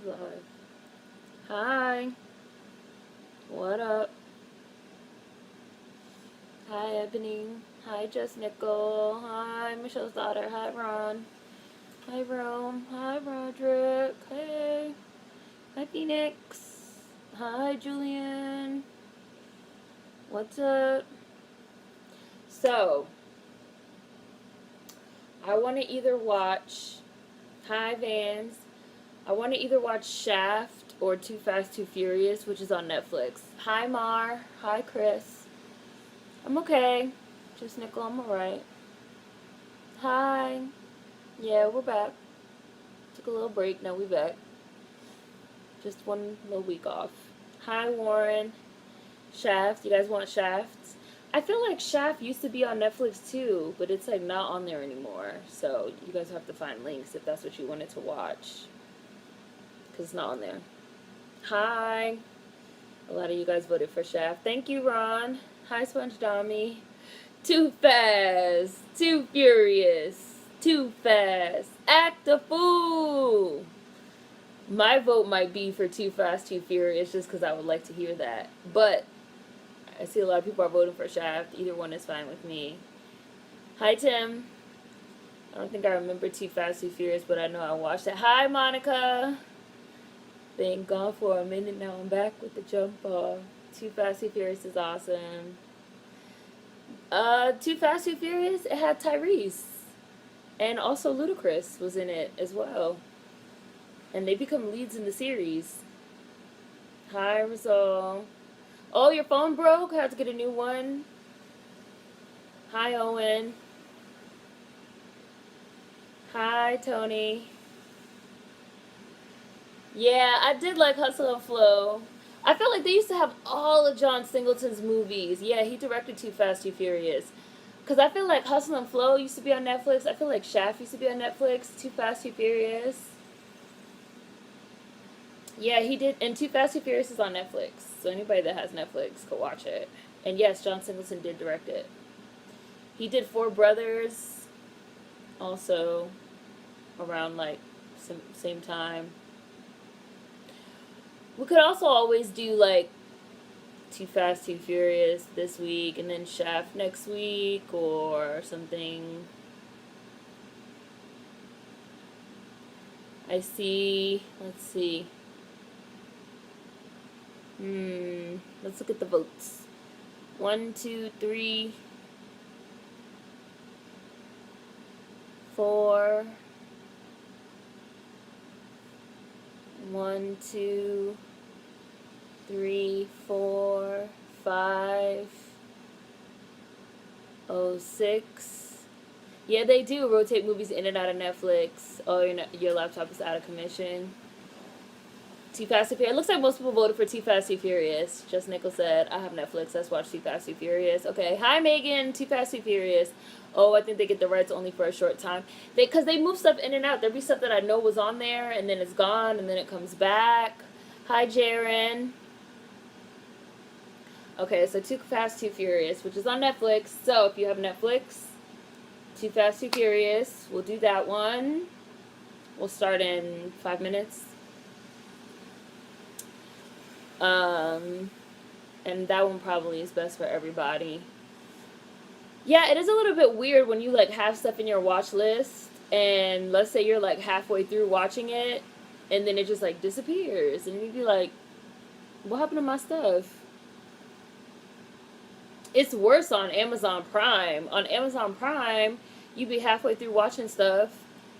live. Hi. What up? Hi, Ebony. Hi, Just Nickel. Hi, Michelle's daughter. Hi, Ron. Hi, Rome. Hi, Roderick. Hey. Hi, Phoenix. Hi, Julian. What's up? So, I want to either watch. Hi, Vans. I want to either watch Shaft or Too Fast, Too Furious, which is on Netflix. Hi, Mar. Hi, Chris. I'm okay. Just Nickel, I'm alright. Hi. Yeah, we're back. Took a little break, now we back. Just one little week off. Hi, Warren. Shaft. You guys want Shaft? I feel like Shaft used to be on Netflix too, but it's like not on there anymore. So you guys have to find links if that's what you wanted to watch. Because it's not on there. Hi. A lot of you guys voted for Shaft. Thank you, Ron. Hi, Sponge Dommy. Too fast. Too furious. Too fast. Act a fool. My vote might be for Too Fast, Too Furious just because I would like to hear that. But I see a lot of people are voting for Shaft. Either one is fine with me. Hi, Tim. I don't think I remember Too Fast, Too Furious, but I know I watched it. Hi, Monica. Been gone for a minute now. I'm back with the jump off. Too Fast, Too Furious is awesome. Too Fast, Too Furious, it had Tyrese. And also Ludacris was in it as well. And they become leads in the series. Hi, Rizal. Oh, your phone broke? I have to get a new one. Hi, Owen. Hi, Tony. Yeah, I did like Hustle and Flow. I felt like they used to have all of John Singleton's movies. Yeah, he directed Too Fast, Too Furious. Because I feel like Hustle and Flow used to be on Netflix. I feel like Shaft used to be on Netflix. Too Fast, Too Furious. Yeah, he did. And Too Fast, Too Furious is on Netflix. So anybody that has Netflix could watch it. And yes, John Singleton did direct it. He did Four Brothers also around like same time. We could also always do like Too Fast, Too Furious this week and then Shaft next week or something. I see. Let's see. Let's look at the votes. 1, 2, 3, 4. 1, 2, 3, 4, 5. 6. Yeah, they do rotate movies in and out of Netflix. Oh, your laptop is out of commission. Too Fast, Too Furious. It looks like most people voted for Too Fast, Too Furious. Just Nickel said, I have Netflix. Let's watch Too Fast, Too Furious. Okay. Hi, Megan. Too Fast, Too Furious. Oh, I think they get the rights only for a short time. Because they move stuff in and out. There'll be stuff that I know was on there, and then it's gone, and then it comes back. Hi, Jaren. Okay, so Too Fast, Too Furious, which is on Netflix. So if you have Netflix, Too Fast, Too Furious, we'll do that one. We'll start in 5 minutes. And that one probably is best for everybody. Yeah, it is a little bit weird when you like have stuff in your watch list and let's say you're like halfway through watching it and then it just like disappears and you'd be like, what happened to my stuff? It's worse on Amazon Prime. On Amazon Prime, you'd be halfway through watching stuff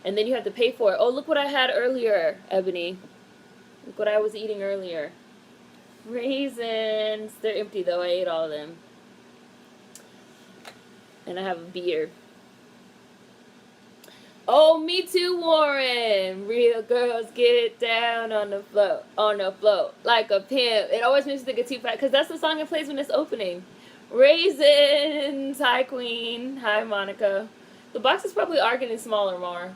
and then you have to pay for it. Oh, look what I had earlier, Ebony. Look what I was eating earlier. Raisins. They're empty though. I ate all of them. And I have a beer. Oh, me too, Warren. Real girls get down on the floor, like a pimp. It always makes me think of Too Fast, because that's the song it plays when it's opening. Raisins. Hi, Queen. Hi, Monica. The box is probably getting smaller, Mar.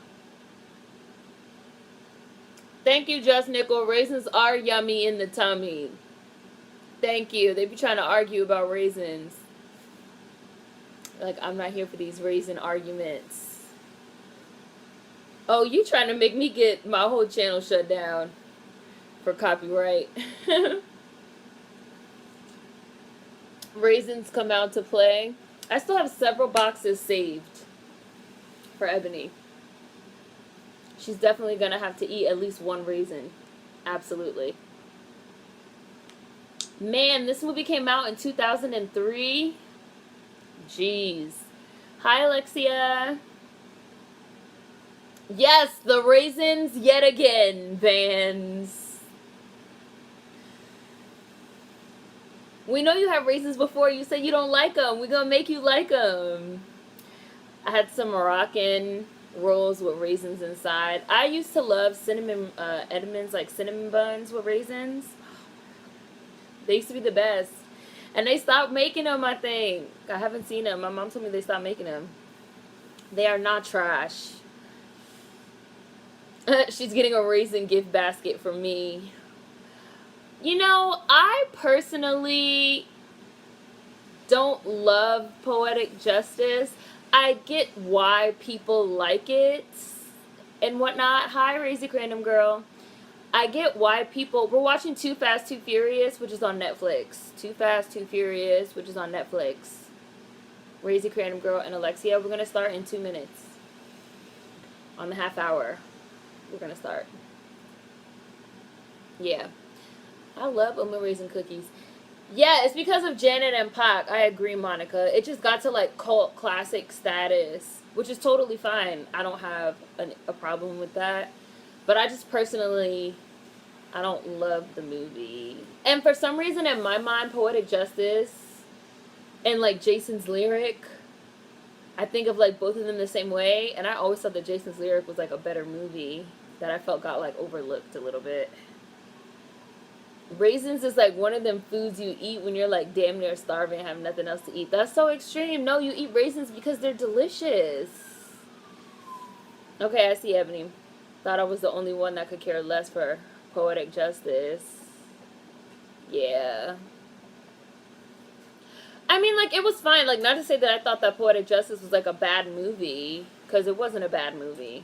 Thank you, Just Nickel. Raisins are yummy in the tummy. Thank you. They be trying to argue about raisins. Like, I'm not here for these raisin arguments. Oh, you trying to make me get my whole channel shut down. for copyright. Raisins come out to play. I still have several boxes saved for Ebony. She's definitely gonna have to eat at least one raisin. Absolutely. Man, this movie came out in 2003. Jeez. Hi, Alexia. Yes, the raisins yet again, Vans. We know you have raisins before. You said you don't like them. We're gonna make you like them. I had some Moroccan rolls with raisins inside. I used to love cinnamon Edmonds, like cinnamon buns with raisins. They used to be the best. And they stopped making them, I think. I haven't seen them. My mom told me they stopped making them. They are not trash. She's getting a raisin gift basket from me. You know, I personally don't love Poetic Justice. I get why people like it and whatnot. Hi, Razy Random Girl. I get why people... We're watching Too Fast, Too Furious, which is on Netflix. Too Fast, Too Furious, which is on Netflix. Razy Random Girl and Alexia. We're going to start in 2 minutes. On the half hour. We're going to start. Yeah. I love oatmeal raisin cookies. Yeah, it's because of Janet and Pac. I agree, Monica. It just got to, like, cult classic status, which is totally fine. I don't have a problem with that. But I just personally, I don't love the movie. And for some reason, in my mind, Poetic Justice and, like, Jason's Lyric, I think of, like, both of them the same way. And I always thought that Jason's Lyric was, like, a better movie that I felt got, like, overlooked a little bit. Raisins is, like, one of them foods you eat when you're, like, damn near starving and have nothing else to eat. That's so extreme. No, you eat raisins because they're delicious. Okay, I see Ebony. Thought I was the only one that could care less for Poetic Justice. Yeah. I mean, like, it was fine. Like, not to say that I thought that Poetic Justice was, like, a bad movie. Because it wasn't a bad movie.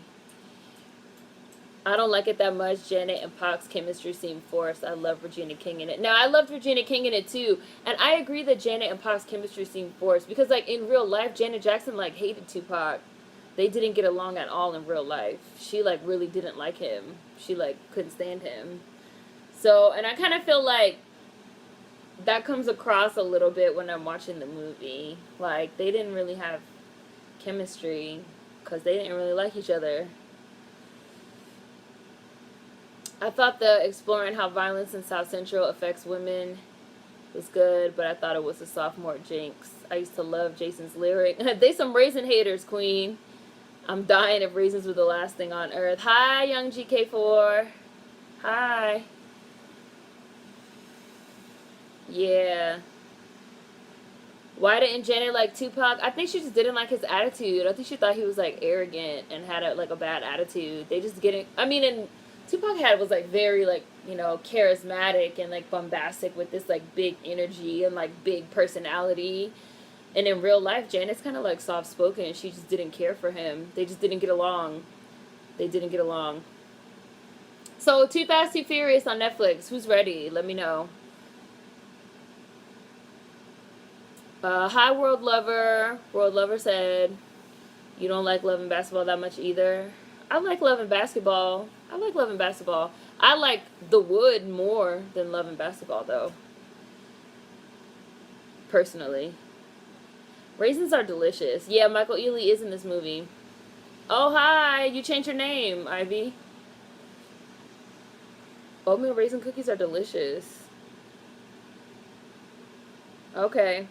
I don't like it that much. Janet and Pac's chemistry seemed forced. I love Regina King in it. Now, I loved Regina King in it, too. And I agree that Janet and Pac's chemistry seemed forced. Because, like, in real life, Janet Jackson, like, hated Tupac. They didn't get along at all in real life. She, like, really didn't like him. She, like, couldn't stand him. So, and I kind of feel like that comes across a little bit when I'm watching the movie. Like, they didn't really have chemistry because they didn't really like each other. I thought the exploring how violence in South Central affects women was good, but I thought it was a sophomore jinx. I used to love Jason's Lyric. They some raisin haters, queen. I'm dying if raisins were the last thing on earth. Hi, young GK4. Hi. Yeah. Why didn't Janet like Tupac? I think she just didn't like his attitude. I think she thought he was, like, arrogant and had, a bad attitude. They just getting... I mean, and Tupac was, like, very, like, you know, charismatic and, like, bombastic with this, like, big energy and, like, big personality. And in real life, Janet's kind of, like, soft-spoken. She just didn't care for him. They just didn't get along. They didn't get along. So, Too Fast, Too Furious on Netflix. Who's ready? Let me know. Hi, World Lover. World Lover said, you don't like Love and Basketball that much either. I like Love and Basketball. I like Love and Basketball. I like The Wood more than Love and Basketball, though. Personally. Raisins are delicious. Yeah, Michael Ealy is in this movie. Oh, hi. You changed your name, Ivy. Oatmeal raisin cookies are delicious. Okay.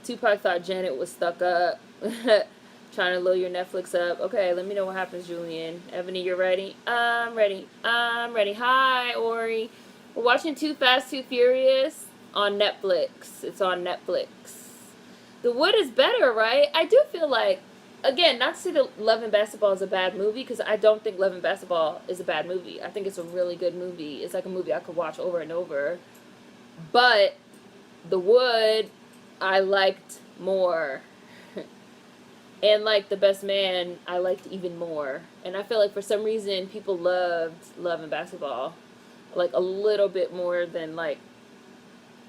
Tupac thought Janet was stuck up. Trying to load your Netflix up. Okay, let me know what happens, Julian. Ebony, you're ready? I'm ready. I'm ready. Hi, Ori. We're watching Too Fast, Too Furious on Netflix. It's on Netflix. The Wood is better, right? I do feel like, again, not to say that Love and Basketball is a bad movie, because I don't think Love and Basketball is a bad movie. I think it's a really good movie. It's like a movie I could watch over and over. But The Wood, I liked more. And, like, The Best Man, I liked even more. And I feel like for some reason, people loved Love and Basketball. like a little bit more than like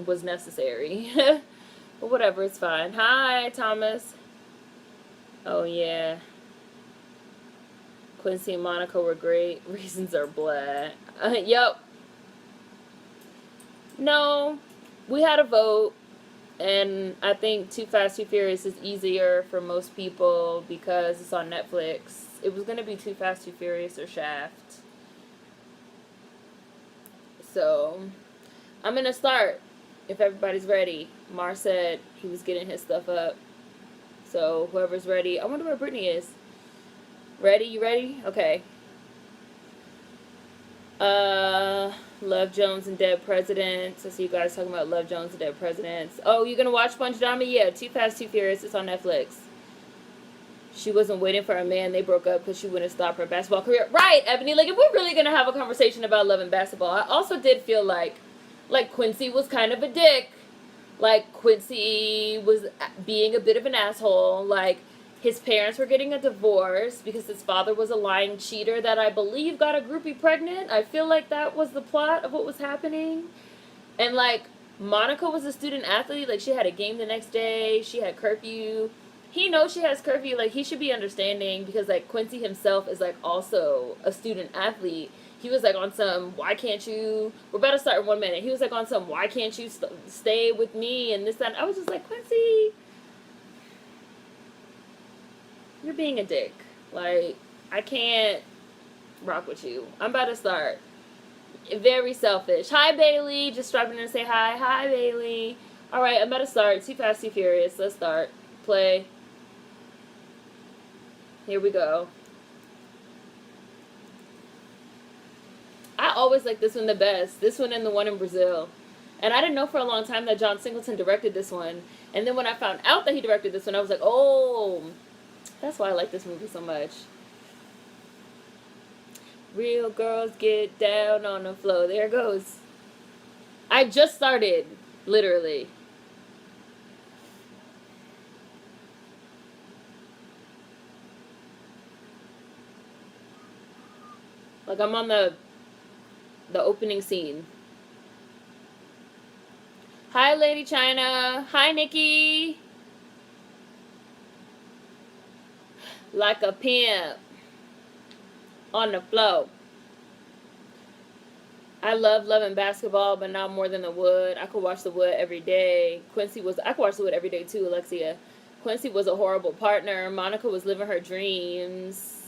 was necessary. But whatever, it's fine. Hi, Thomas. Oh yeah. Quincy and Monica were great. Reasons are blah. Yep. No, we had a vote, and I think Too Fast, Too Furious is easier for most people because it's on Netflix. It was gonna be Too Fast, Too Furious or Shaft. So, I'm gonna start if everybody's ready. Mar said he was getting his stuff up. So, whoever's ready. I wonder where Brittany is. Ready? You ready? Okay. Love Jones and Dead Presidents. I see you guys talking about Love Jones and Dead Presidents. Oh, you gonna watch Sponge Dama? Yeah, Too Fast, Too Furious. It's on Netflix. She wasn't waiting for a man. They broke up because she wouldn't stop her basketball career. Right, Ebony. Like, if we're really gonna have a conversation about love and basketball, I also did feel like Quincy was kind of a dick. Like, Quincy was being a bit of an asshole. Like, his parents were getting a divorce because his father was a lying cheater that I believe got a groupie pregnant. I feel like that was the plot of what was happening. And, like, Monica was a student athlete. Like, she had a game the next day. She had curfew. He knows she has curfew. Like, he should be understanding because, like, Quincy himself is, like, also a student athlete. He was, like, on some, why can't you, we're about to start in 1 minute. He was, like, on some, why can't you stay with me and this, that. And I was just like, Quincy, you're being a dick. Like, I can't rock with you. I'm about to start. Very selfish. Hi, Bailey. Just dropping in to say hi. Hi, Bailey. All right, I'm about to start. Too Fast, Too Furious. Let's start. Play. Here we go. I always like this one the best. This one and the one in Brazil. And I didn't know for a long time that John Singleton directed this one. And then when I found out that he directed this one, I was like, oh, that's why I like this movie so much. Real girls get down on the floor. There it goes. I just started, literally. Like, I'm on the opening scene. Hi, Lady China. Hi, Nikki. Like a pimp on the floor. I love loving basketball, but not more than The Wood. I could watch The Wood every day. I could watch The Wood every day too, Alexia. Quincy was a horrible partner. Monica was living her dreams.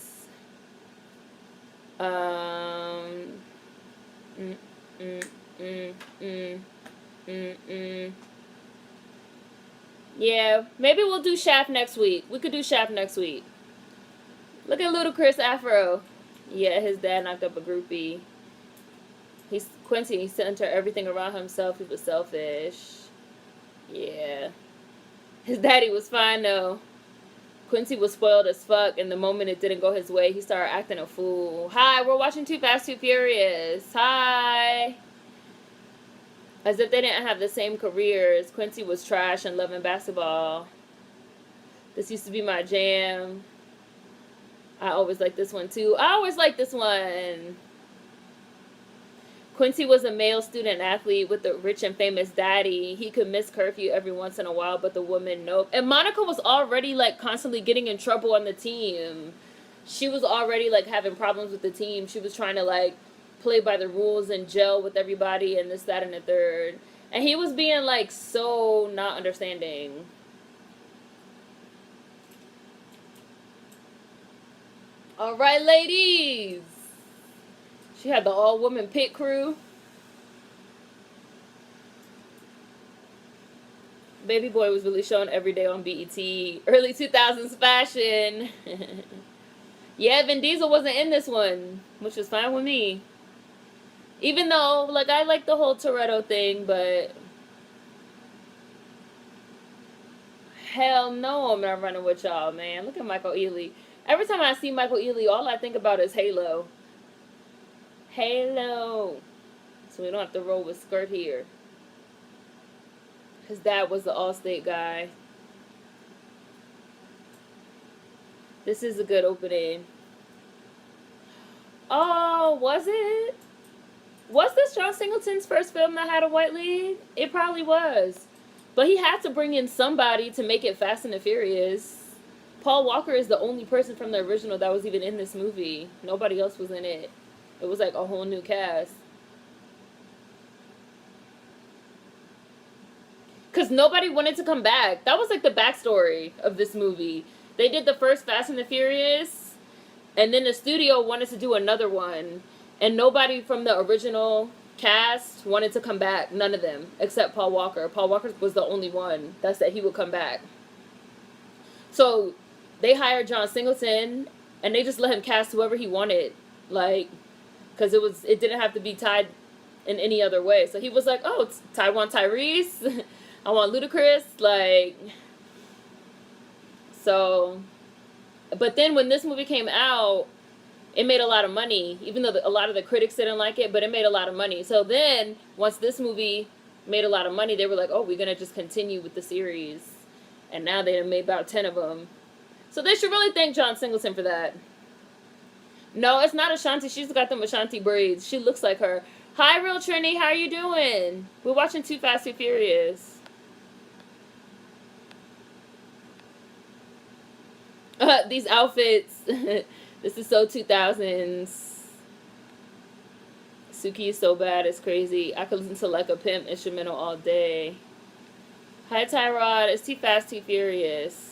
Yeah, maybe we'll do Shaft next week. We could do Shaft next week. Look at Ludacris Afro. Yeah, his dad knocked up a groupie. Quincy, he centered everything around himself. He was selfish. Yeah. His daddy was fine, though. Quincy was spoiled as fuck, and the moment it didn't go his way, he started acting a fool. Hi, we're watching Too Fast, Too Furious. Hi. As if they didn't have the same careers. Quincy was trash and loving basketball. This used to be my jam. I always liked this one, too. I always liked this one. Quincy was a male student athlete with a rich and famous daddy. He could miss curfew every once in a while, but the woman, nope. And Monica was already, like, constantly getting in trouble on the team. She was already, like, having problems with the team. She was trying to, like, play by the rules and gel with everybody and this, that, and the third. And he was being, like, so not understanding. All right, ladies. She had the all-woman pit crew. Baby Boy was really shown every day on BET. Early 2000s fashion. Yeah, Vin Diesel wasn't in this one, which was fine with me. Even though, like, I like the whole Toretto thing, but hell no, I'm not running with y'all, man. Look at Michael Ealy. Every time I see Michael Ealy, all I think about is Halo. Halo. So we don't have to roll with skirt here. His dad was the Allstate guy. This is a good opening. Oh, was it? Was this was John Singleton's first film that had a white lead? It probably was. But he had to bring in somebody to make it Fast and the Furious. Paul Walker is the only person from the original that was even in this movie. Nobody else was in it. It was like a whole new cast. Because nobody wanted to come back. That was like the backstory of this movie. They did the first Fast and the Furious, and then the studio wanted to do another one. And nobody from the original cast wanted to come back. None of them, except Paul Walker. Paul Walker was the only one that said he would come back. So they hired John Singleton, and they just let him cast whoever he wanted. Like, because it didn't have to be tied in any other way. So he was like, oh, I want Tyrese. I want Ludacris. Like, so. But then when this movie came out, it made a lot of money, even though a lot of the critics didn't like it, but it made a lot of money. So then, once this movie made a lot of money, they were like, oh, we're going to just continue with the series. And now they have made about 10 of them. So they should really thank John Singleton for that. No, it's not Ashanti. She's got them Ashanti braids. She looks like her. Hi, Real Trini. How are you doing? We're watching Too Fast, Too Furious. These outfits. This is so 2000s. Suki is so bad, it's crazy. I could listen to like a pimp instrumental all day. Hi, Tyrod. It's Too Fast, Too Furious.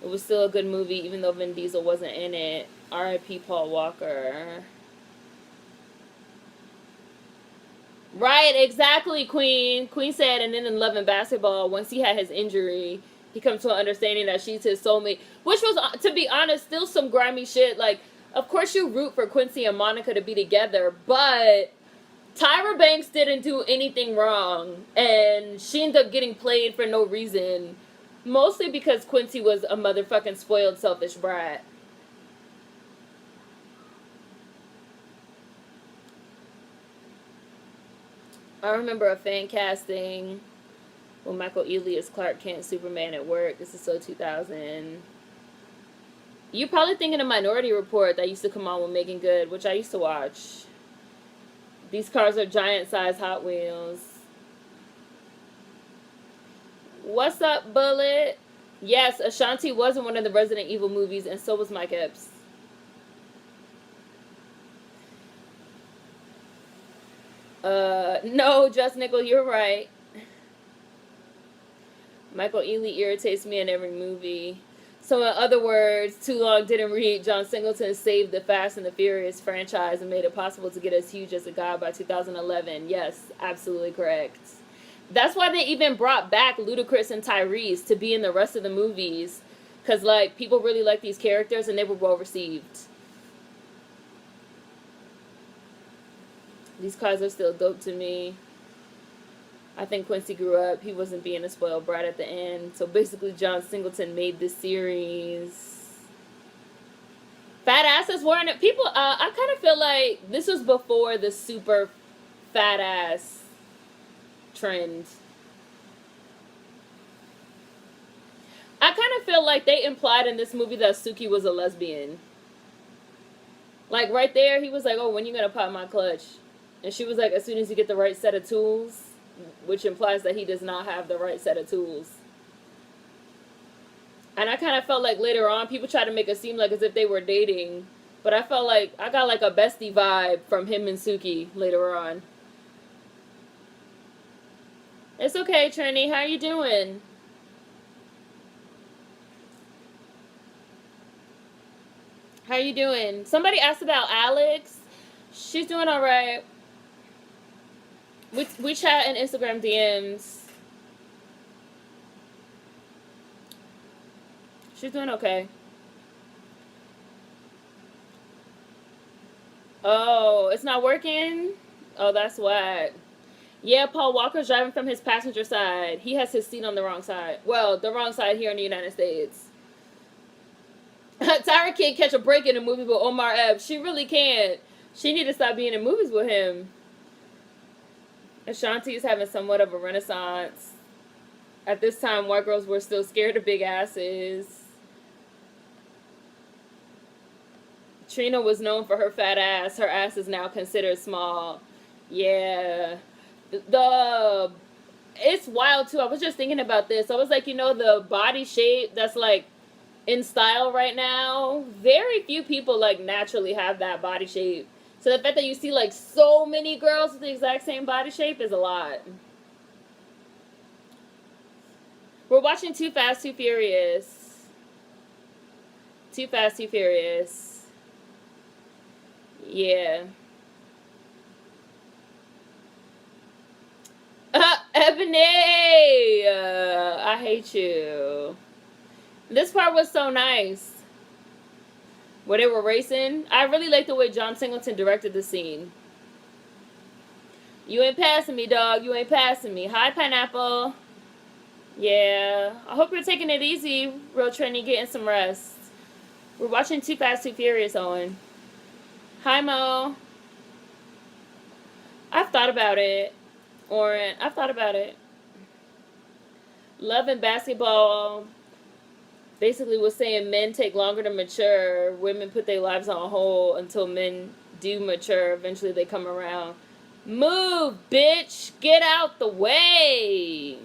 It was still a good movie, even though Vin Diesel wasn't in it. R.I.P. Paul Walker. Right, exactly, Queen. Queen said, and then in Love and Basketball, once he had his injury, he comes to an understanding that she's his soulmate. Which was, to be honest, still some grimy shit. Like, of course you root for Quincy and Monica to be together, but Tyra Banks didn't do anything wrong. And she ended up getting played for no reason. Mostly because Quincy was a motherfucking spoiled, selfish brat. I remember a fan casting with Michael Ealy as Clark Kent, Superman at work. This is so 2000. You're probably thinking of Minority Report that used to come on with Megan Good, which I used to watch. These cars are giant-sized Hot Wheels. What's up, Bullet? Yes, Ashanti was in one of the Resident Evil movies, and so was Mike Epps. No, Just Nickel, you're right. Michael Ealy irritates me in every movie. So in other words, Too Long Didn't Read, John Singleton saved the Fast and the Furious franchise and made it possible to get as huge as a god by 2011. Yes, absolutely correct. That's why they even brought back Ludacris and Tyrese to be in the rest of the movies. Because, like, people really like these characters and they were well received. These cars are still dope to me. I think Quincy grew up. He wasn't being a spoiled brat at the end. So basically, John Singleton made this series. Fat asses weren't it? People, I kind of feel like this was before the super fat ass trend. I kind of feel like they implied in this movie that Suki was a lesbian. Like right there, he was like, oh, when you gonna pop my clutch? And she was like, as soon as you get the right set of tools, which implies that he does not have the right set of tools. And I kind of felt like later on, people tried to make it seem like as if they were dating. But I felt like I got like a bestie vibe from him and Suki later on. It's okay, Trini. How you doing? How you doing? Somebody asked about Alex. She's doing all right. We chat in Instagram DMs. She's doing okay. Oh, it's not working? Oh, that's whack. Yeah, Paul Walker's driving from his passenger side. He has his seat on the wrong side. Well, the wrong side here in the United States. Tyra can't catch a break in a movie with Omar Epps. She really can't. She need to stop being in movies with him. Ashanti is having somewhat of a renaissance. At this time, white girls were still scared of big asses. Trina was known for her fat ass. Her ass is now considered small. Yeah. The it's wild too. I was just thinking about this. I was like, the body shape that's like in style right now, very few people like naturally have that body shape. So the fact that you see like so many girls with the exact same body shape is a lot. We're watching Too Fast, Too Furious. Too Fast, Too Furious. Yeah. Ebony! I hate you. This part was so nice. Where they were racing. I really like the way John Singleton directed the scene. You ain't passing me, dog. You ain't passing me. Hi, Pineapple. Yeah. I hope you're taking it easy, Real Trini, getting some rest. We're watching Too Fast, Too Furious, Owen. Hi, Mo. I've thought about it. Oren, I've thought about it. Love and basketball basically was saying men take longer to mature. Women put their lives on hold until men do mature. Eventually they come around. Move, bitch! Get out the way!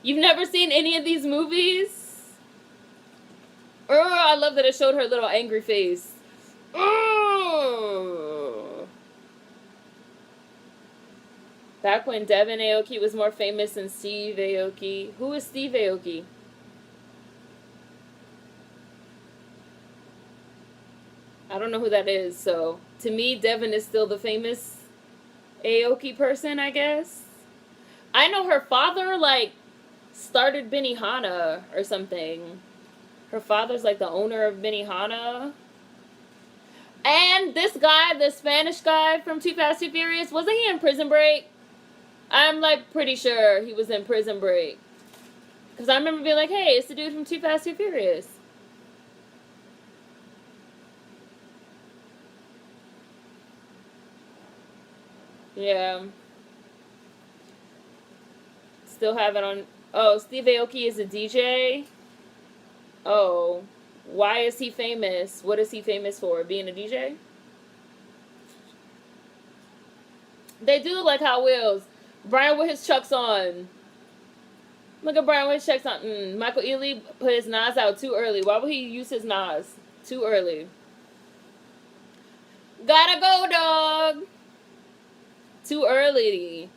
You've never seen any of these movies? I love that it showed her little angry face. Back when Devin Aoki was more famous than Steve Aoki. Who is Steve Aoki? I don't know who that is, so to me, Devin is still the famous Aoki person, I guess. I know her father, like, started Benihana or something. Her father's, like, the owner of Benihana. And this guy, the Spanish guy from Too Fast, Too Furious, wasn't he in Prison Break? I'm, like, pretty sure he was in Prison Break. Because I remember being like, hey, it's the dude from Too Fast, Too Furious. Yeah. Still have it on. Oh, Steve Aoki is a DJ? Oh. Why is he famous? What is he famous for? Being a DJ? They do look like Hot Wheels. Brian with his chucks on. Look at Brian with his chucks on. Michael Ealy put his Nas out too early. Why would he use his Nas? Too early. Gotta go, dog. Too early.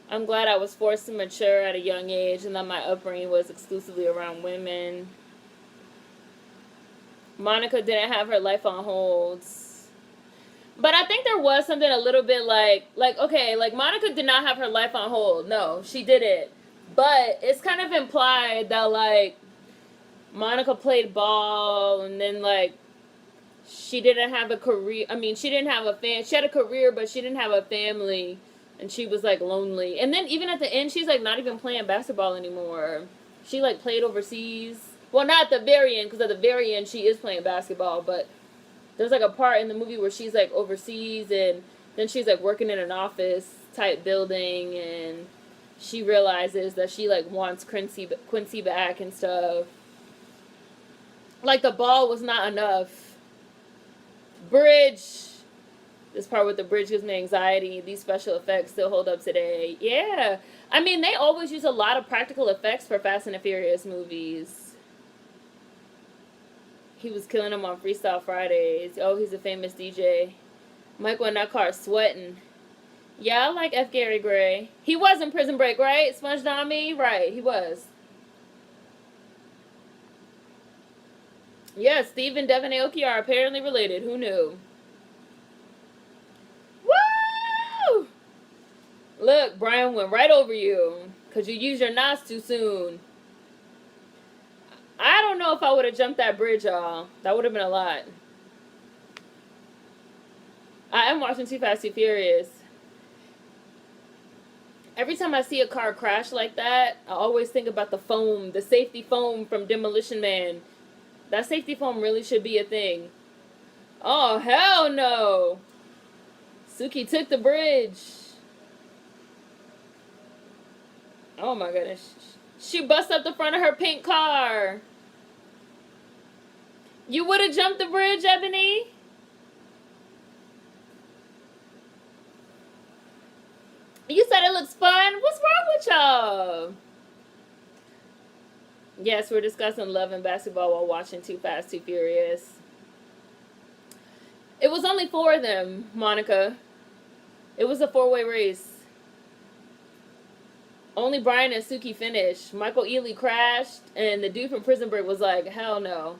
I'm glad I was forced to mature at a young age and that my upbringing was exclusively around women. Monica didn't have her life on hold. But I think there was something a little bit like, okay, like Monica did not have her life on hold. No, she didn't. But it's kind of implied that, like, Monica played ball and then, like, she didn't have a career. I mean, she didn't have a she had a career, but she didn't have a family. And she was, like, lonely. And then even at the end, she's, like, not even playing basketball anymore. She, like, played overseas. Well, not at the very end, because at the very end, she is playing basketball. But there's, like, a part in the movie where she's, like, overseas. And then she's, like, working in an office-type building. And she realizes that she, like, wants Quincy back and stuff. Like, the ball was not enough. Bridge. This part with the bridge gives me anxiety. These special effects still hold up today. Yeah. I mean, they always use a lot of practical effects for Fast and the Furious movies. He was killing them on Freestyle Fridays. Oh, he's a famous DJ. Michael in that car sweating. Yeah, I like F. Gary Gray. He was in Prison Break, right? Sponge Dami? Right, he was. Yeah, Steve and Devin Aoki are apparently related. Who knew? Woo! Look, Brian went right over you because you used your Nas too soon. I don't know if I would have jumped that bridge, y'all. That would have been a lot. I am watching Too Fast, Too Furious. Every time I see a car crash like that, I always think about the foam, the safety foam from Demolition Man. That safety foam really should be a thing. Oh, hell no! Suki took the bridge. Oh my goodness. She busts up the front of her pink car. You would have jumped the bridge, Ebony? You said it looks fun. What's wrong with y'all? Yes, we're discussing love and basketball while watching Too Fast, Too Furious. It was only 4 of them, Monica. It was a 4-way race. Only Brian and Suki finished. Michael Ealy crashed, and the dude from Prison Break was like, hell no.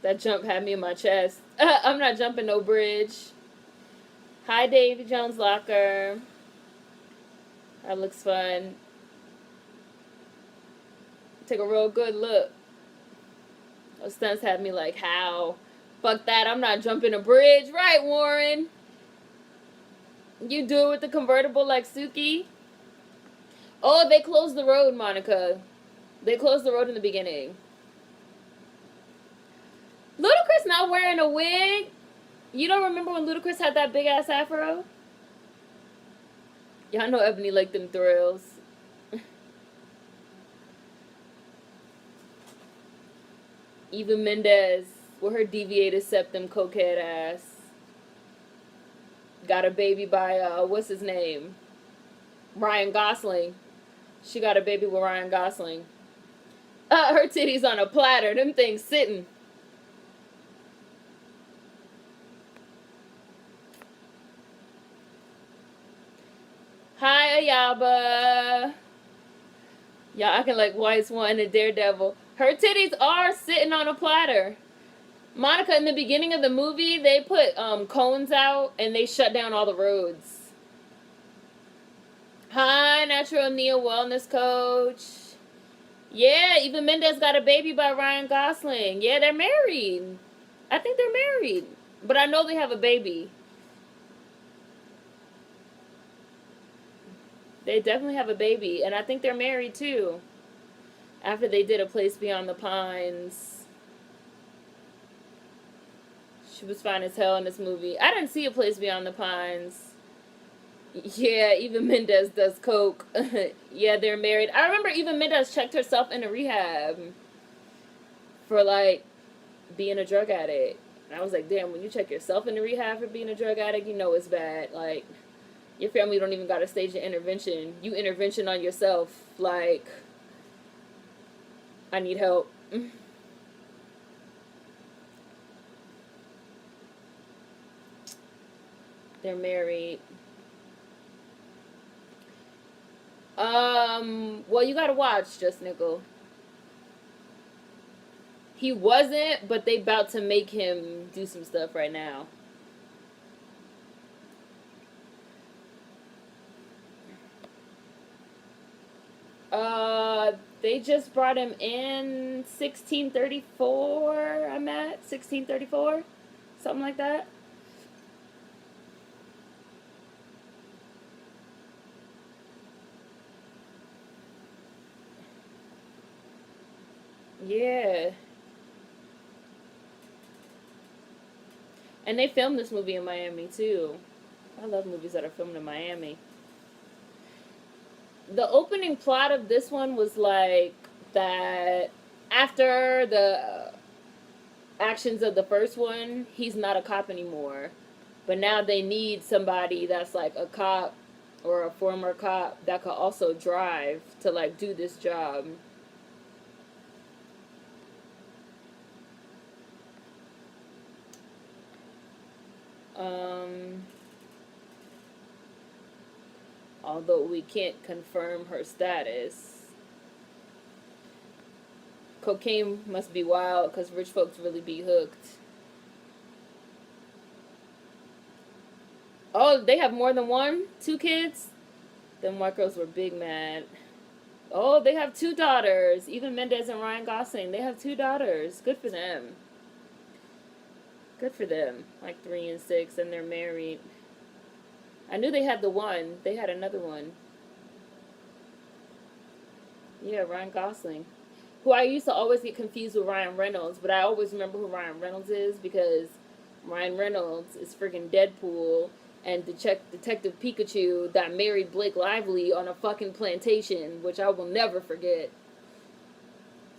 That jump had me in my chest. I'm not jumping no bridge. Hi, Davy Jones Locker. That looks fun. Take a real good look. Those stunts had me like, how? Fuck that, I'm not jumping a bridge. Right, Warren? You do it with the convertible like Suki? Oh, they closed the road, Monica. They closed the road in the beginning. Ludacris not wearing a wig? You don't remember when Ludacris had that big ass afro? Y'all know Ebony liked them thrills. Eva Mendes with her deviated septum cokehead ass. Got a baby by, what's his name? Ryan Gosling. She got a baby with Ryan Gosling. Her titties on a platter. Them things sitting. Hi, Ayaba. Y'all acting like White Swan and Daredevil. Her titties are sitting on a platter. Monica, in the beginning of the movie, they put cones out and they shut down all the roads. Hi, Natural Neo Wellness Coach. Yeah, Eva Mendes got a baby by Ryan Gosling. Yeah, they're married. I think they're married. But I know they have a baby. They definitely have a baby. And I think they're married too. After they did A Place Beyond the Pines. She was fine as hell in this movie. I didn't see A Place Beyond the Pines. Yeah, Eva Mendes does coke. Yeah, they're married. I remember Eva Mendes checked herself into rehab for, like, being a drug addict. And I was like, damn, when you check yourself into rehab for being a drug addict, you know it's bad. Like, your family don't even got to stage an intervention. You intervention on yourself. Like, I need help. They're married. Well, you gotta watch, Just Nickel. He wasn't, but they about to make him do some stuff right now. They just brought him in 1634, I'm at 1634, something like that. Yeah. And they filmed this movie in Miami, too. I love movies that are filmed in Miami. The opening plot of this one was like that after the actions of the first one, he's not a cop anymore. But now they need somebody that's like a cop or a former cop that could also drive to like do this job. Although we can't confirm her status. Cocaine must be wild because rich folks really be hooked. Oh, they have more than one? 2 kids? Them white girls were big mad. Oh, they have 2 daughters. Even Mendes and Ryan Gosling. They have 2 daughters. Good for them. Good for them. Like 3 and 6, and they're married. I knew they had the one. They had another one. Yeah, Ryan Gosling. Who I used to always get confused with Ryan Reynolds, but I always remember who Ryan Reynolds is because Ryan Reynolds is freaking Deadpool, and Detective Pikachu that married Blake Lively on a fucking plantation, which I will never forget.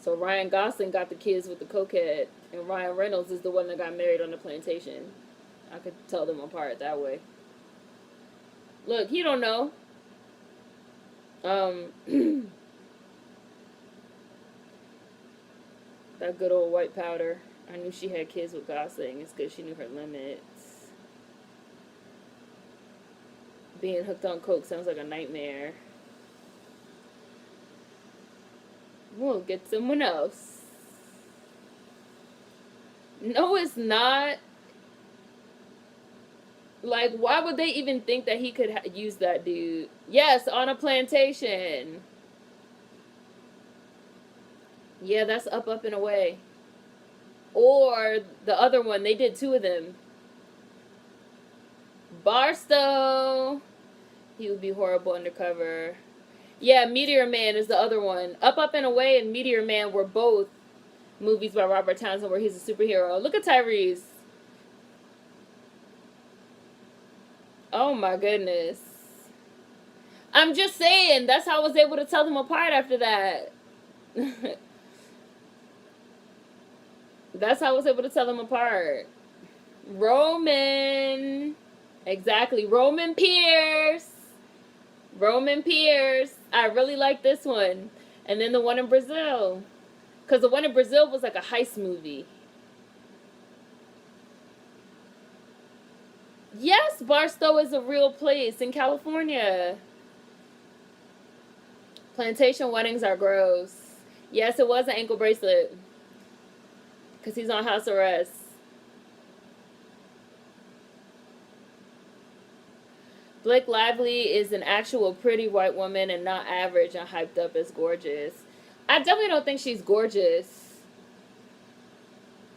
So Ryan Gosling got the kids with the cokehead, and Ryan Reynolds is the one that got married on the plantation. I could tell them apart that way. Look, he don't know. That good old white powder. I knew she had kids with Gosling. It's because she knew her limits. Being hooked on coke sounds like a nightmare. We'll get someone else. No, it's not. Like, why would they even think that he could use that dude? Yes, on a plantation. Yeah, that's up and away. Or the other one, they did two of them. Barstow. He would be horrible undercover. Yeah, Meteor Man is the other one. Up and Away and Meteor Man were both movies by Robert Townsend where he's a superhero. Look at Tyrese. Oh my goodness. I'm just saying, that's how I was able to tell them apart after that. That's how I was able to tell them apart. Roman. Exactly. Roman Pierce. Roman Pierce. I really like this one. And then the one in Brazil. Because the one in Brazil was like a heist movie. Yes, Barstow is a real place in California. Plantation weddings are gross. Yes, it was an ankle bracelet. Because he's on house arrest. Blake Lively is an actual pretty white woman and not average and hyped up as gorgeous. I definitely don't think she's gorgeous.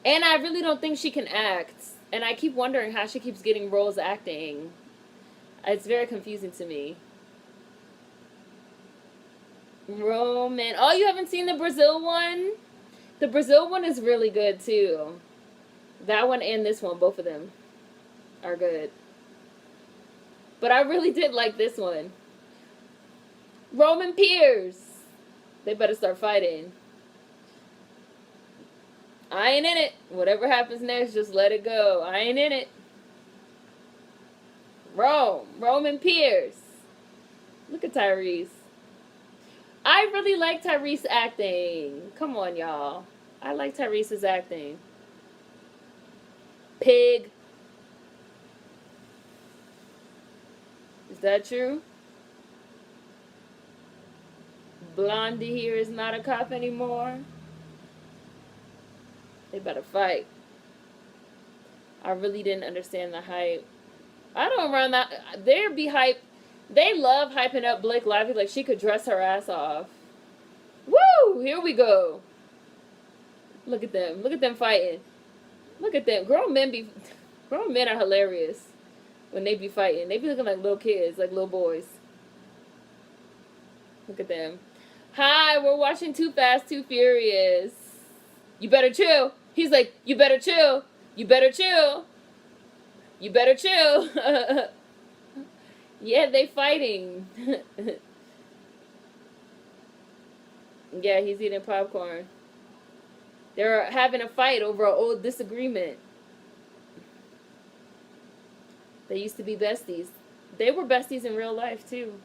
And I really don't think she can act. And I keep wondering how she keeps getting roles acting. It's very confusing to me. Roman. Oh, you haven't seen the Brazil one? The Brazil one is really good too. That one and this one, both of them are good. But I really did like this one. Roman Pierce. They better start fighting. I ain't in it. Whatever happens next, just let it go. I ain't in it. Roman Pierce. Look at Tyrese. I really like Tyrese acting. Come on, y'all. I like Tyrese's acting. Pig. Is that true? Blondie here is not a cop anymore. They better fight. I really didn't understand the hype. I don't run that. There'd be hype. They love hyping up Blake Lively like she could dress her ass off. Woo! Here we go. Look at them. Look at them fighting. Look at them. Grown men are hilarious when they be fighting. They be looking like little kids, like little boys. Look at them. Hi, we're watching Too Fast, Too Furious. You better chill. He's like, you better chill. You better chill. You better chill. Yeah, they fighting. Yeah, he's eating popcorn. They're having a fight over an old disagreement. They used to be besties. They were besties in real life, too.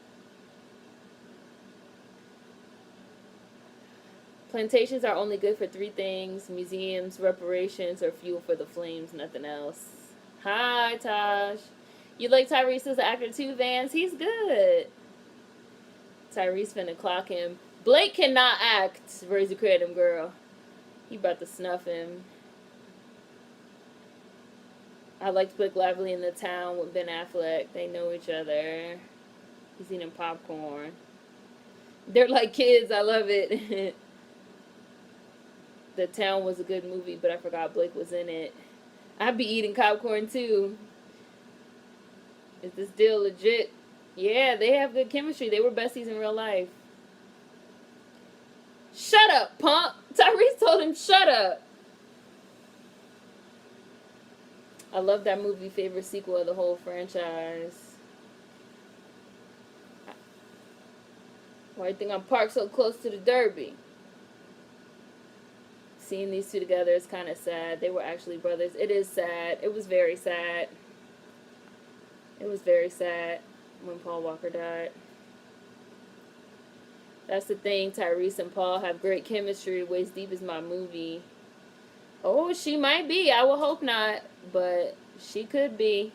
Plantations are only good for 3 things: museums, reparations, or fuel for the flames, nothing else. Hi, Taj. You like Tyrese as an actor too, Vance? He's good. Tyrese finna clock him. Blake cannot act. Raise your credit, girl. He about to snuff him. I liked Blake Lively in The Town with Ben Affleck. They know each other. He's eating popcorn. They're like kids. I love it. The Town was a good movie, but I forgot Blake was in it. I'd be eating popcorn too. Is this deal legit? Yeah, they have good chemistry. They were besties in real life. Shut up, punk. Tyrese told him, shut up. I love that movie. Favorite sequel of the whole franchise. Why do you think I'm parked so close to the Derby? Seeing these two together is kind of sad. They were actually brothers. It is sad. It was very sad. It was very sad when Paul Walker died. That's the thing. Tyrese and Paul have great chemistry. Waist Deep is my movie. Oh, she might be. I will hope not. But she could be.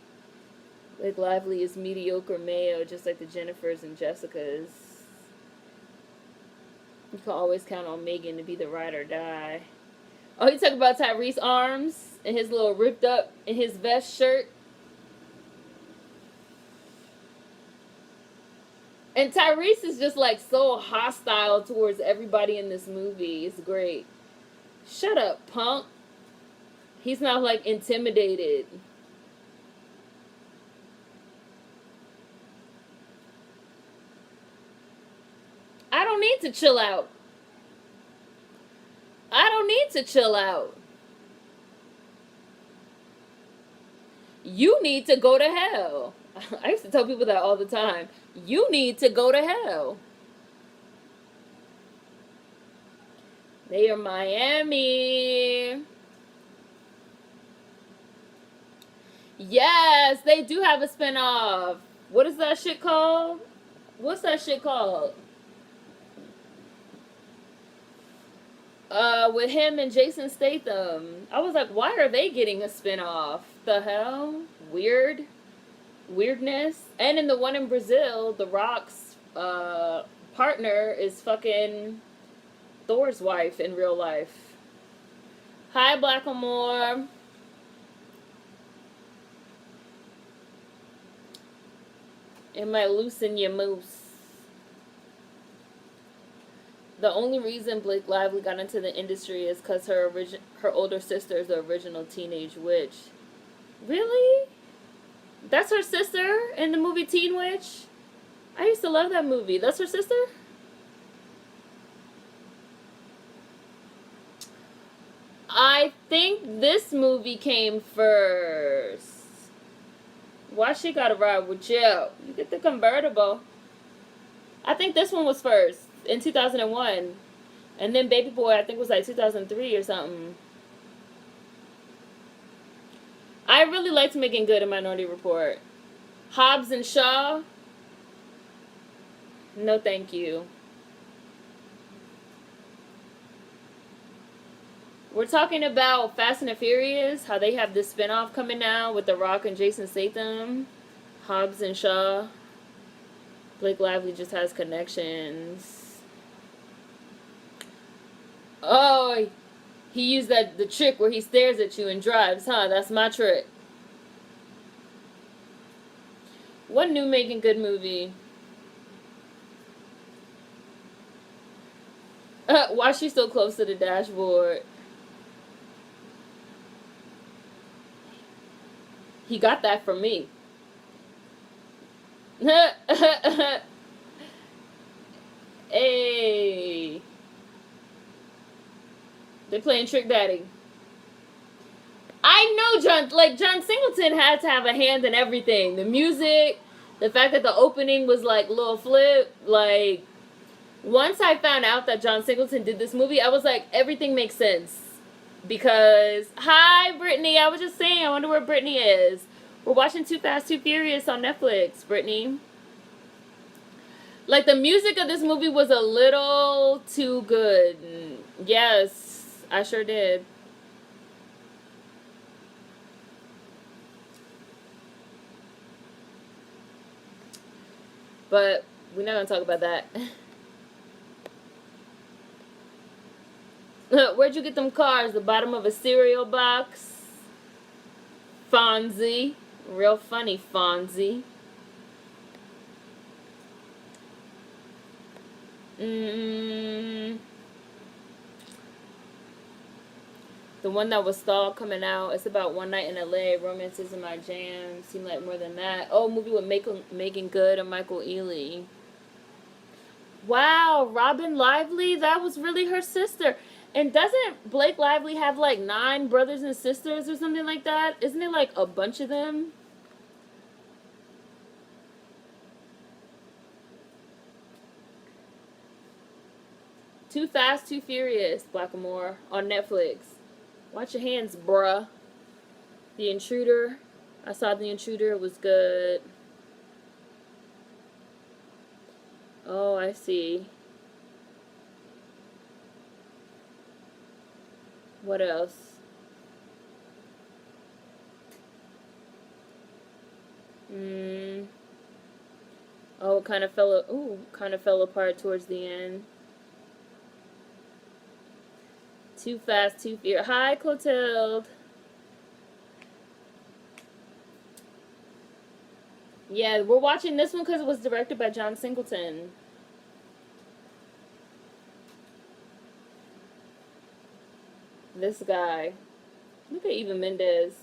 Blake Lively is mediocre Mayo, just like the Jennifers and Jessicas. You can always count on Megan to be the ride or die. Oh, you talk about Tyrese's arms and his little ripped up in his vest shirt. And Tyrese is just like so hostile towards everybody in this movie. It's great. Shut up, punk. He's not like intimidated. I don't need to chill out. I don't need to chill out. You need to go to hell. I used to tell people that all the time. You need to go to hell. They are Miami. Yes, they do have a spinoff. What is that shit called? What's that shit called? With him and Jason Statham. I was like, why are they getting a spinoff? The hell? Weird. Weirdness. And in the one in Brazil, The Rock's partner is fucking Thor's wife in real life. Hi, Blackamore. It might loosen your moose. The only reason Blake Lively got into the industry is because her older sister is the original teenage witch. Really? That's her sister in the movie Teen Witch? I used to love that movie. That's her sister? I think this movie came first. Why she gotta ride with you? You get the convertible. I think this one was first in 2001. And then Baby Boy, I think, was like 2003 or something. I really liked Making Good in Minority Report. Hobbs and Shaw? No, thank you. We're talking about Fast and the Furious, how they have this spinoff coming out with The Rock and Jason Statham. Hobbs and Shaw. Blake Lively just has connections. Oh, he used the trick where he stares at you and drives, huh? That's my trick. What new Making Good movie? Why is she so close to the dashboard? He got that from me. Hey. They're playing Trick Daddy. I know John Singleton had to have a hand in everything. The music, the fact that the opening was like Lil Flip, like once I found out that John Singleton did this movie, I was like, everything makes sense. Because, hi, Brittany. I was just saying, I wonder where Brittany is. We're watching Too Fast, Too Furious on Netflix, Brittany. Like, the music of this movie was a little too good. Yes, I sure did. But we're not going to talk about that. Where'd you get them cars? The bottom of a cereal box? Fonzie. Real funny, Fonzie. The one that was stalled coming out. It's about One Night in LA. Romance isn't my jam. Seemed like more than that. Oh, movie with Megan Good and Michael Ealy. Wow, Robin Lively. That was really her sister. And doesn't Blake Lively have like 9 brothers and sisters or something like that? Isn't it like a bunch of them? Too Fast, Too Furious, Blackamore on Netflix. Watch your hands, bruh. The Intruder. I saw The Intruder. It was good. Oh, I see. What else? Oh, it kind of fell apart towards the end. Too Fast, Too Furious. Hi, Clotilde. Yeah, we're watching this one because it was directed by John Singleton. This guy. Look at Eva Mendes.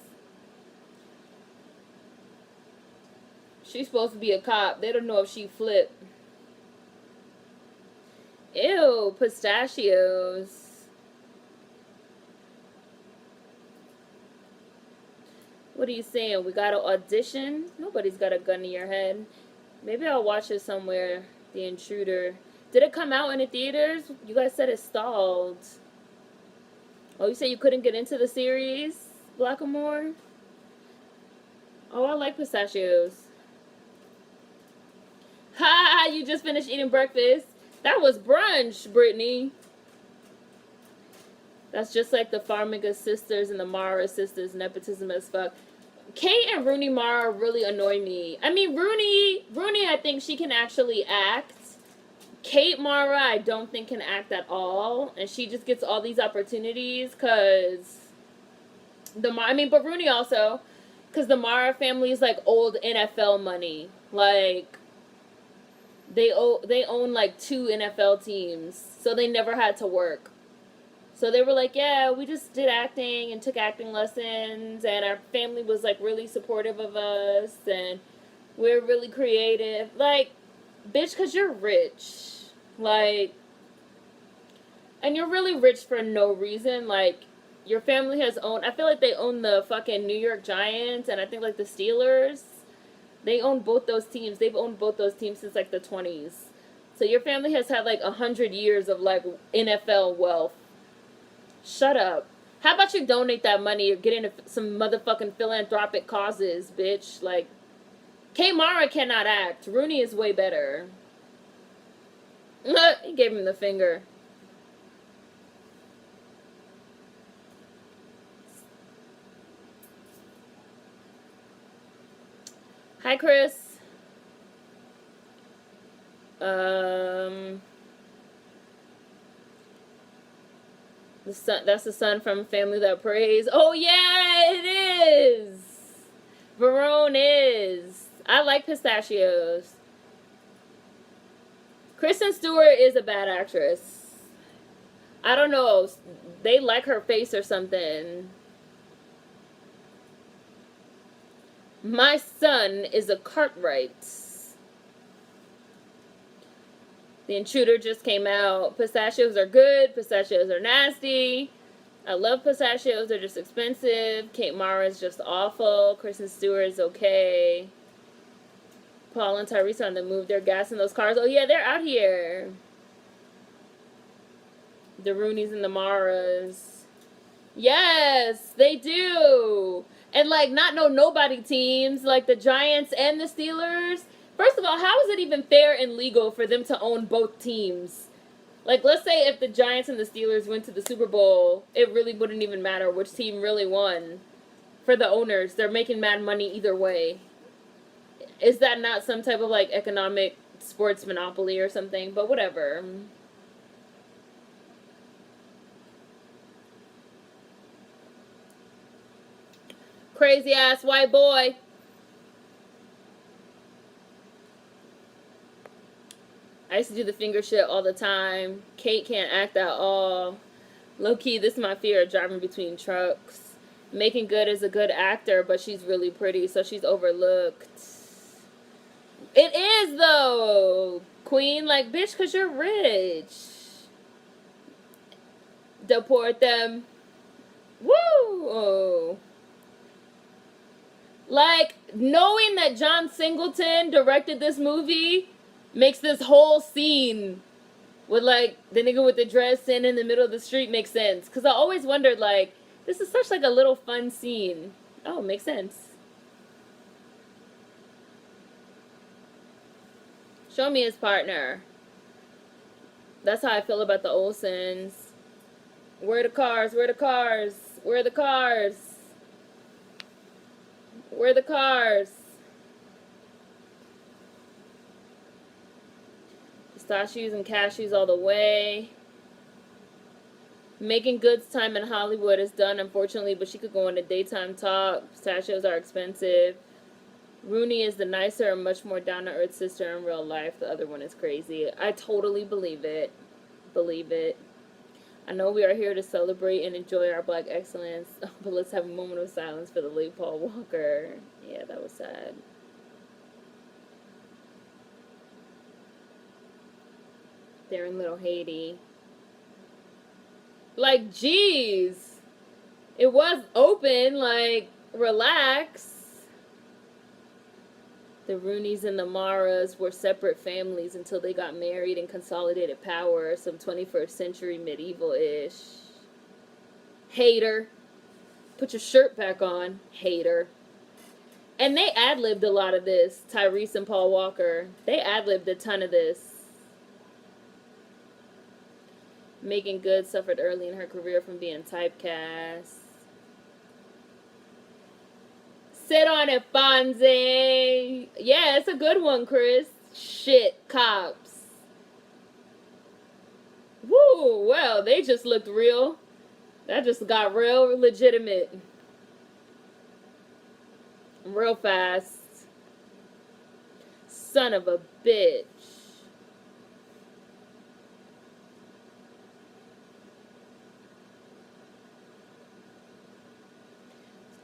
She's supposed to be a cop. They don't know if she flipped. Ew, pistachios. What are you saying? We got to audition? Nobody's got a gun in your head. Maybe I'll watch it somewhere. The Intruder. Did it come out in the theaters? You guys said it stalled. Oh, you said you couldn't get into the series, Blackamore? Oh, I like pistachios. Ha! You just finished eating breakfast. That was brunch, Brittany. That's just like the Farmiga sisters and the Mara sisters, nepotism as fuck. Kate and Rooney Mara really annoy me. I mean, Rooney, I think she can actually act. Kate Mara, I don't think can act at all, and she just gets all these opportunities because but Rooney also, because the Mara family is like old NFL money. Like they own like 2 NFL teams, so they never had to work. So they were like, yeah, we just did acting and took acting lessons, and our family was like really supportive of us, and we're really creative. Like, bitch, because you're rich. Like, and you're really rich for no reason. Like, your family has owned, I feel like they own the fucking New York Giants, and I think like the Steelers. They own both those teams. They've owned both those teams since like the 20s. So your family has had like 100 years of like NFL wealth. Shut up. How about you donate that money or get into some motherfucking philanthropic causes, bitch? Like, Kay Mara cannot act. Rooney is way better. He gave him the finger. Hi, Chris. That's the son from Family That Prays. Oh, yeah, it is. Verone is. I like pistachios. Kristen Stewart is a bad actress. I don't know. They like her face or something. My son is a Cartwright. The Intruder just came out. Pistachios are good. Pistachios are nasty. I love pistachios. They're just expensive. Kate Mara is just awful. Kristen Stewart is okay. Paul and Tyrese are on the move. They're gassing those cars. Oh, yeah, they're out here. The Rooneys and the Maras. Yes, they do. And, like, not no nobody teams, like the Giants and the Steelers. First of all, how is it even fair and legal for them to own both teams? Like, let's say if the Giants and the Steelers went to the Super Bowl, it really wouldn't even matter which team really won. For the owners, they're making mad money either way. Is that not some type of, like, economic sports monopoly or something? But whatever. Crazy ass white boy. I used to do the finger shit all the time. Kate can't act at all. Low key, this is my fear of driving between trucks. Making Good is a good actor, but she's really pretty, so she's overlooked. It is, though, Queen. Like, bitch, because you're rich. Deport them. Woo! Oh. Like, knowing that John Singleton directed this movie makes this whole scene with, like, the nigga with the dress in the middle of the street make sense. Because I always wondered, like, this is such, like, a little fun scene. Oh, makes sense. Show me his partner. That's how I feel about the Olsens. Where are the cars? Where are the cars? Where are the cars? Where are the cars? Pistachios and cashews all the way. Making Good's time in Hollywood is done, unfortunately, but she could go on a daytime talk. Pistachios are expensive. Rooney is the nicer and much more down-to-earth sister in real life. The other one is crazy. I totally believe it. Believe it. I know we are here to celebrate and enjoy our black excellence, but let's have a moment of silence for the late Paul Walker. Yeah, that was sad. They're in Little Haiti. Like, geez. It was open, like, relax. The Rooneys and the Maras were separate families until they got married and consolidated power, some 21st century medieval-ish. Hater. Put your shirt back on. Hater. And they ad-libbed a lot of this, Tyrese and Paul Walker. They ad-libbed a ton of this. Megan Good suffered early in her career from being typecast. Sit on it, Fonzie. Yeah, it's a good one, Chris. Shit, cops. Woo, well, they just looked real. That just got real legitimate. Real fast. Son of a bitch.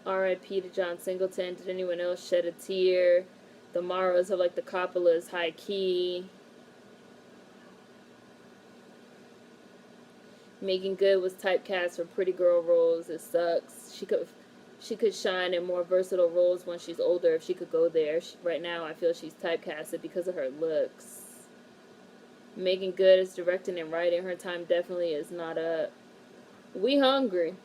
R.I.P. to John Singleton. Did anyone else shed a tear? The Maras are like the Coppolas, high key. Megan Good was typecast for pretty girl roles. It sucks. She could shine in more versatile roles when she's older if she could go there. Right now, I feel she's typecasted because of her looks. Megan Good is directing and writing. Her time definitely is not up. We hungry.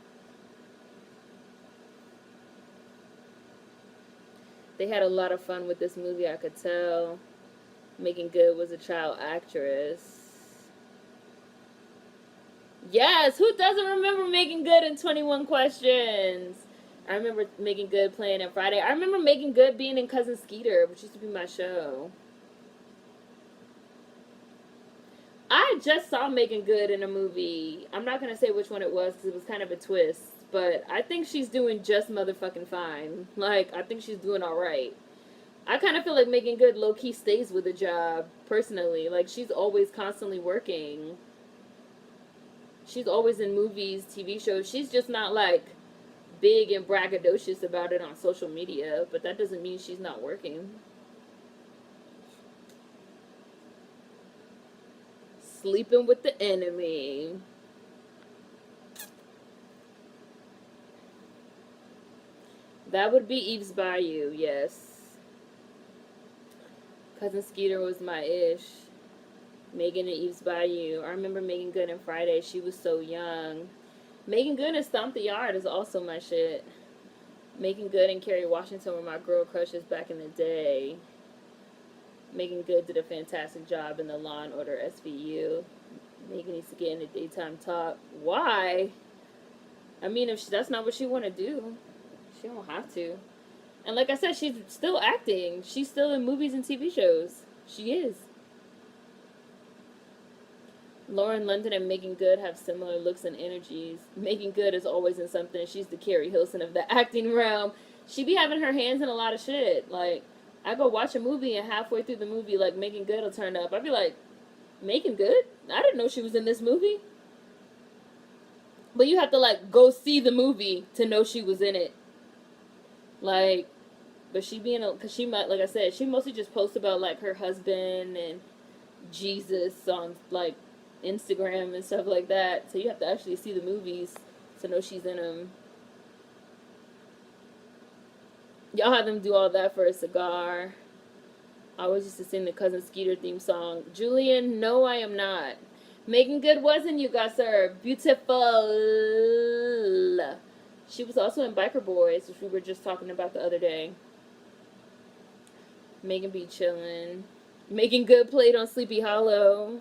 They had a lot of fun with this movie, I could tell. Megan Good was a child actress. Yes, who doesn't remember Megan Good in 21 Questions? I remember Megan Good playing in Friday. I remember Megan Good being in Cousin Skeeter, which used to be my show. I just saw Megan Good in a movie. I'm not going to say which one it was because it was kind of a twist. But I think she's doing just motherfucking fine. Like, I think she's doing alright. I kind of feel like Megan Good low-key stays with a job, personally. Like, she's always constantly working. She's always in movies, TV shows. She's just not, like, big and braggadocious about it on social media. But that doesn't mean she's not working. Sleeping with the enemy. That would be Eve's Bayou, yes. Cousin Skeeter was my ish. Megan and Eve's Bayou. I remember Megan Good in Friday. She was so young. Megan Good and Stomp the Yard is also my shit. Megan Good and Kerry Washington were my girl crushes back in the day. Megan Good did a fantastic job in the Law and Order SVU. Megan needs to get in the daytime talk. Why? I mean, if that's not what she want to do. She don't have to. And like I said, she's still acting. She's still in movies and TV shows. She is. Lauren London and Megan Good have similar looks and energies. Megan Good is always in something. She's the Carrie Hilson of the acting realm. She be having her hands in a lot of shit. Like, I go watch a movie and halfway through the movie, like, Megan Good will turn up. I'd be like, Megan Good? I didn't know she was in this movie. But you have to, like, go see the movie to know she was in it. Like, but she being because she might, like I said, she mostly just posts about, like, her husband and Jesus on, like, Instagram and stuff like that. So you have to actually see the movies to know she's in them. Y'all have them do all that for a cigar. I always used to sing the Cousin Skeeter theme song. Julian, no, I am not. Megan Good wasn't you, got sir. Beautiful. She was also in Biker Boys, which we were just talking about the other day. Megan be chillin'. Megan Good played on Sleepy Hollow.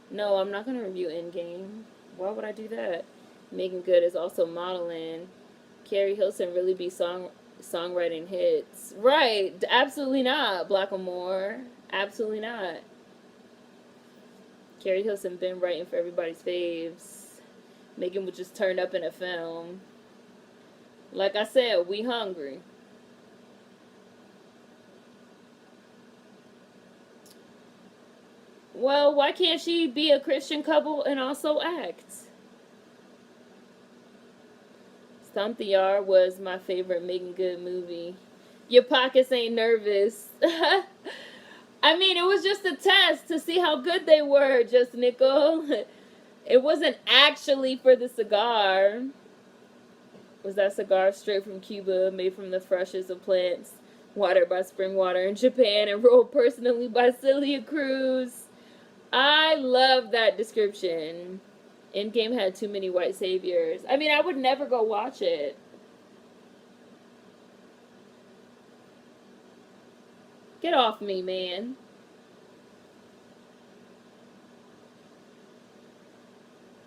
No, I'm not gonna review Endgame. Why would I do that? Megan Good is also modeling. Carrie Hilson really be songwriting hits. Right, absolutely not, Blackamore. Absolutely not. Carrie Hilson been writing for everybody's faves. Megan would just turn up in a film. Like I said, we hungry. Well, why can't she be a Christian couple and also act? Stomp the Yard was my favorite Megan Good movie. Your pockets ain't nervous. I mean, it was just a test to see how good they were, just Nickel. It wasn't actually for the cigar. Was that cigar straight from Cuba, made from the freshest of plants, watered by spring water in Japan, and rolled personally by Celia Cruz. I love that description. Endgame had too many white saviors. I mean, I would never go watch it. Get off me, man.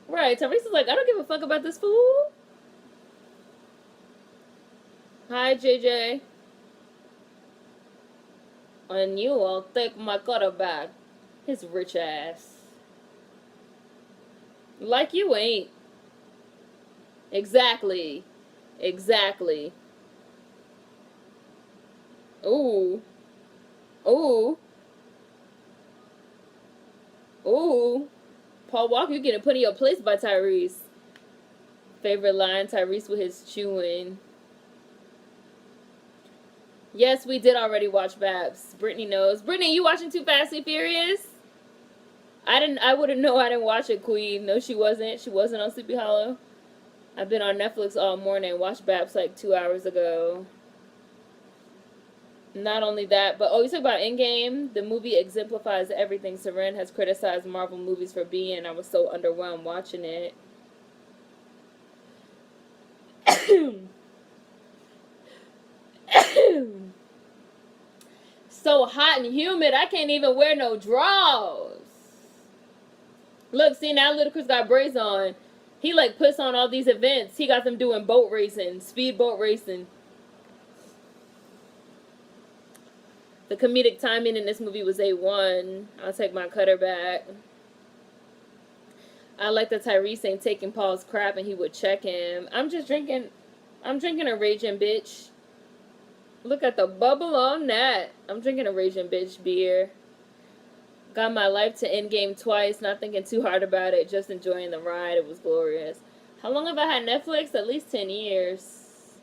Right, Therese is like, I don't give a fuck about this fool. Hi, JJ. And you will take my cutter back. His rich ass. Like you ain't. Exactly. Exactly. Ooh. Ooh. Ooh. Paul Walker, you're getting put in your place by Tyrese. Favorite line, Tyrese with his chewing. Yes, we did already watch Babs. Brittany knows. Brittany, you watching Too Fast and Furious? I wouldn't know. I didn't watch it, Queen. No, she wasn't. She wasn't on Sleepy Hollow. I've been on Netflix all morning. Watched Babs like 2 hours ago. Not only that, but you talk about Endgame. The movie exemplifies everything Seren has criticized Marvel movies for being. I was so underwhelmed watching it. So hot and humid, I can't even wear no drawers. Look, see, now Ludacris got braids on. He like puts on all these events. He got them doing boat racing, speed boat racing. The comedic timing in this movie was A1. I'll take my cutter back. I like that Tyrese ain't taking Paul's crap and he would check him. I'm drinking a Raging Bitch. Look at the bubble on that. I'm drinking a Raging Bitch beer. Got my life to Endgame twice, not thinking too hard about it, just enjoying the ride. It was glorious. How long have I had Netflix? At least 10 years.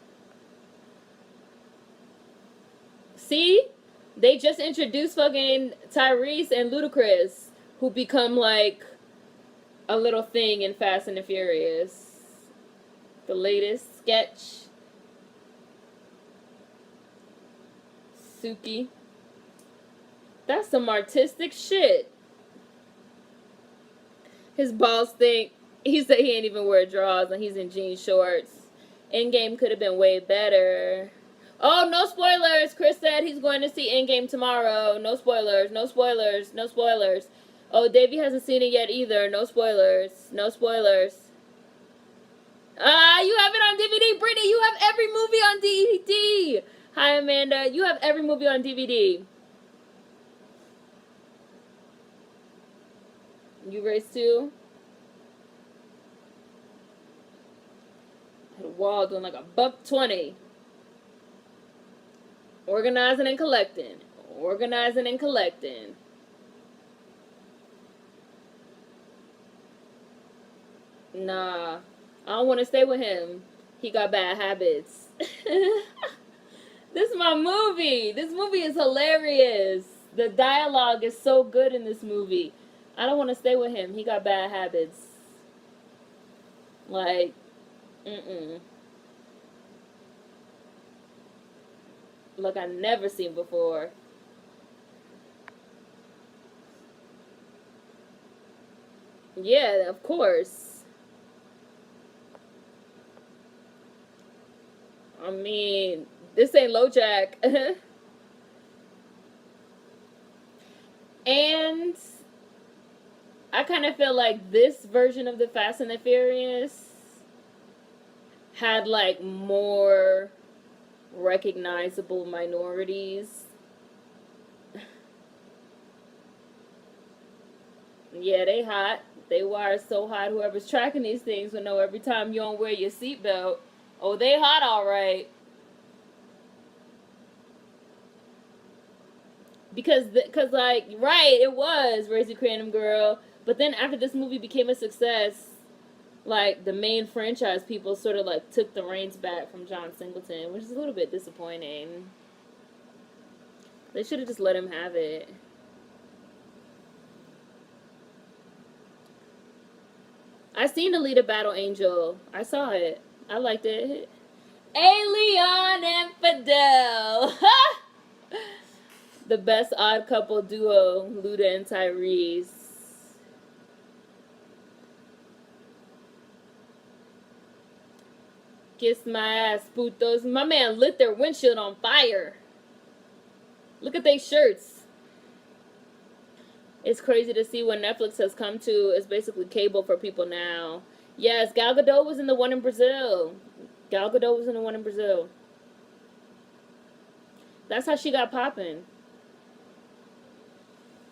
See? They just introduced fucking Tyrese and Ludacris, who become like a little thing in Fast and the Furious. The latest sketch. Suki. That's some artistic shit. His balls stink. He said he ain't even wear drawers and he's in jean shorts. Endgame could have been way better. Oh, no spoilers. Chris said he's going to see Endgame tomorrow. No spoilers. No spoilers. No spoilers. Oh, Davey hasn't seen it yet either. No spoilers. No spoilers. You have it on DVD. Brittany, you have every movie on DVD. Hi, Amanda. You have every movie on DVD. You race too? Hit a wall doing like $1.20. Organizing and collecting. Organizing and collecting. Nah. I don't want to stay with him. He got bad habits. This is my movie. This movie is hilarious. The dialogue is so good in this movie. I don't want to stay with him. He got bad habits. Like, mm-mm. Like I never seen before. Yeah, of course. I mean, this ain't LoJack. And I kind of feel like this version of the Fast and the Furious had like more recognizable minorities. Yeah, they hot. They wire so hot. Whoever's tracking these things will know every time you don't wear your seatbelt. Oh, they hot, all right. Cause like, right, it was Raise Your Random Girl. But then after this movie became a success, like the main franchise people sort of like took the reins back from John Singleton, which is a little bit disappointing. They should have just let him have it. I seen Alita Battle Angel. I saw it. I liked it. Hey, Leon and Fidel. The best odd couple duo, Luda and Tyrese. Kiss my ass, putos. My man lit their windshield on fire. Look at they shirts. It's crazy to see what Netflix has come to. It's basically cable for people now. Yes, Gal Gadot was in the one in Brazil. Gal Gadot was in the one in Brazil. That's how she got popping.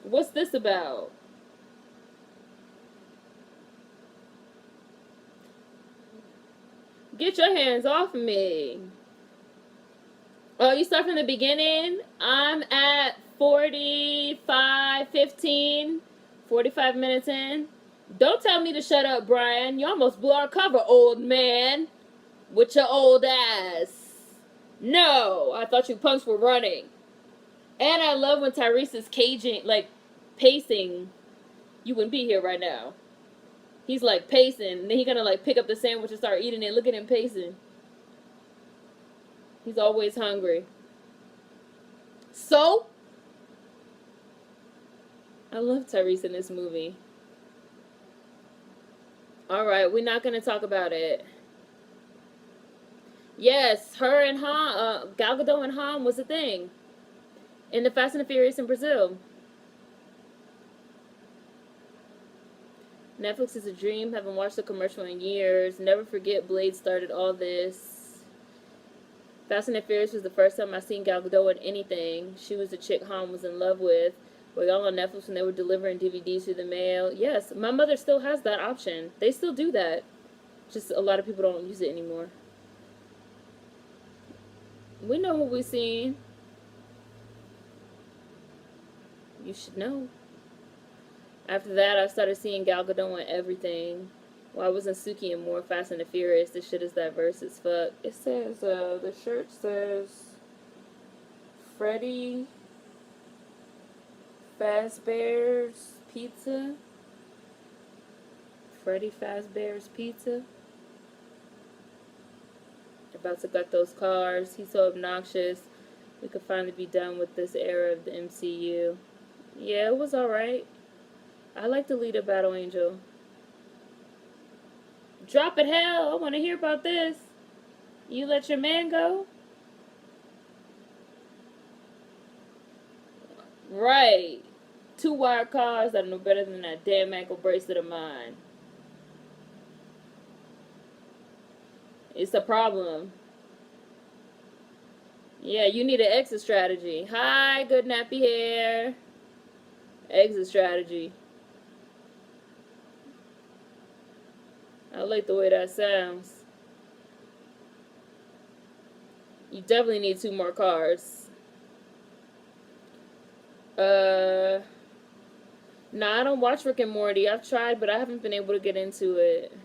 What's this about? Get your hands off of me. Oh, you start from the beginning? I'm at 45 minutes in. Don't tell me to shut up, Brian. You almost blew our cover, old man. With your old ass. No, I thought you punks were running. And I love when Tyrese is caging, like, pacing. You wouldn't be here right now. He's, like, pacing. And then he's gonna, like, pick up the sandwich and start eating it. Look at him pacing. He's always hungry. So? I love Tyrese in this movie. Alright, we're not gonna talk about it. Yes, her and Han, Gal Gadot and Han was a thing. In the Fast and the Furious in Brazil. Netflix is a dream. Haven't watched a commercial in years. Never forget Blade started all this. Fast and the Furious was the first time I seen Gal Gadot in anything. She was the chick Han was in love with. Were y'all on Netflix when they were delivering DVDs through the mail? Yes, my mother still has that option. They still do that. Just a lot of people don't use it anymore. We know what we've seen. You should know. After that, I started seeing Gal Gadot in everything. Why wasn't Suki in more Fast and the Furious? This shit is diverse as fuck. It says, the shirt says Freddy Fazbear's Pizza. Freddy Fazbear's Pizza. About to gut those cars. He's so obnoxious. We could finally be done with this era of the MCU. Yeah, it was alright. I like the leader Battle Angel. Drop it, hell. I want to hear about this. You let your man go? Right. 2 wire cars that are no better than that damn ankle bracelet of mine. It's a problem. Yeah, you need an exit strategy. Hi, good nappy hair. Exit strategy. I like the way that sounds. You definitely need 2 more cars. Nah, I don't watch Rick and Morty. I've tried, but I haven't been able to get into it.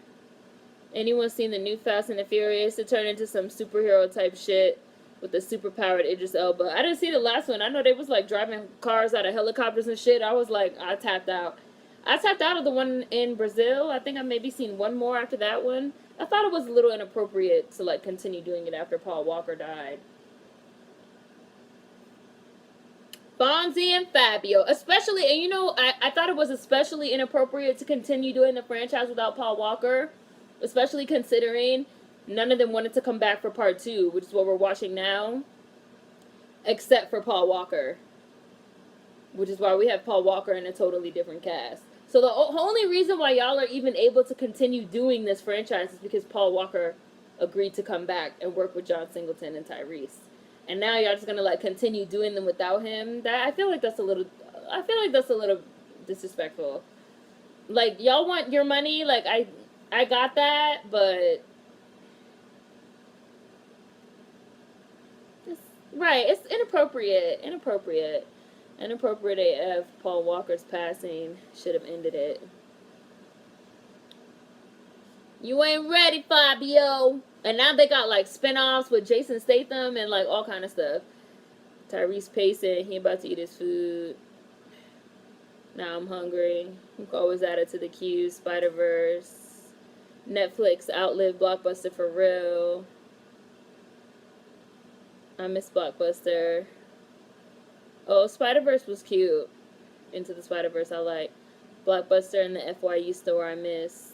Anyone seen the new Fast and the Furious? It turned into some superhero type shit with the superpowered Idris Elba. I didn't see the last one. I know they was like driving cars out of helicopters and shit. I was like, I tapped out. I tapped out of the one in Brazil. I think I maybe seen one more after that one. I thought it was a little inappropriate to like continue doing it after Paul Walker died. Fonzie and Fabio, especially, and you know, I thought it was especially inappropriate to continue doing the franchise without Paul Walker, especially considering none of them wanted to come back for part two, which is what we're watching now, except for Paul Walker, which is why we have Paul Walker in a totally different cast. So the only reason why y'all are even able to continue doing this franchise is because Paul Walker agreed to come back and work with John Singleton and Tyrese. And now y'all just gonna like continue doing them without him. That I feel like that's a little disrespectful. Like y'all want your money, like I got that, but it's inappropriate. Inappropriate AF. Paul Walker's passing should have ended it. You ain't ready, Fabio. And now they got like spin-offs with Jason Statham and like all kind of stuff. Tyrese pacing, he about to eat his food. Now I'm hungry. I'm always added to the queue. Spider-Verse. Netflix outlived Blockbuster for real. I miss Blockbuster. Oh, Spider-Verse was cute. Into the Spider-Verse I like. Blockbuster and the FYE store I missed.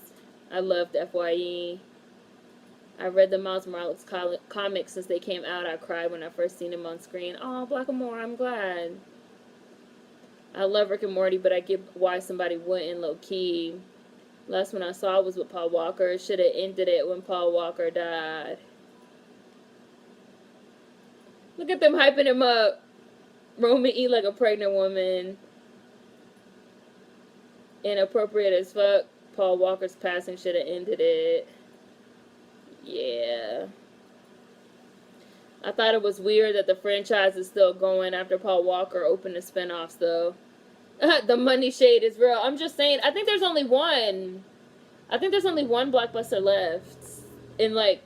I loved FYE. I read the Miles Morales comics since they came out. I cried when I first seen him on screen. Oh, Blackamore, I'm glad. I love Rick and Morty, but I get why somebody wouldn't, low-key. Last one I saw was with Paul Walker. Should have ended it when Paul Walker died. Look at them hyping him up. Roman eat like a pregnant woman. Inappropriate as fuck. Paul Walker's passing should have ended it. Yeah. I thought it was weird that the franchise is still going after Paul Walker opened the spinoffs, though. The money shade is real. I'm just saying, I think there's only one. I think there's only one Blockbuster left in, like,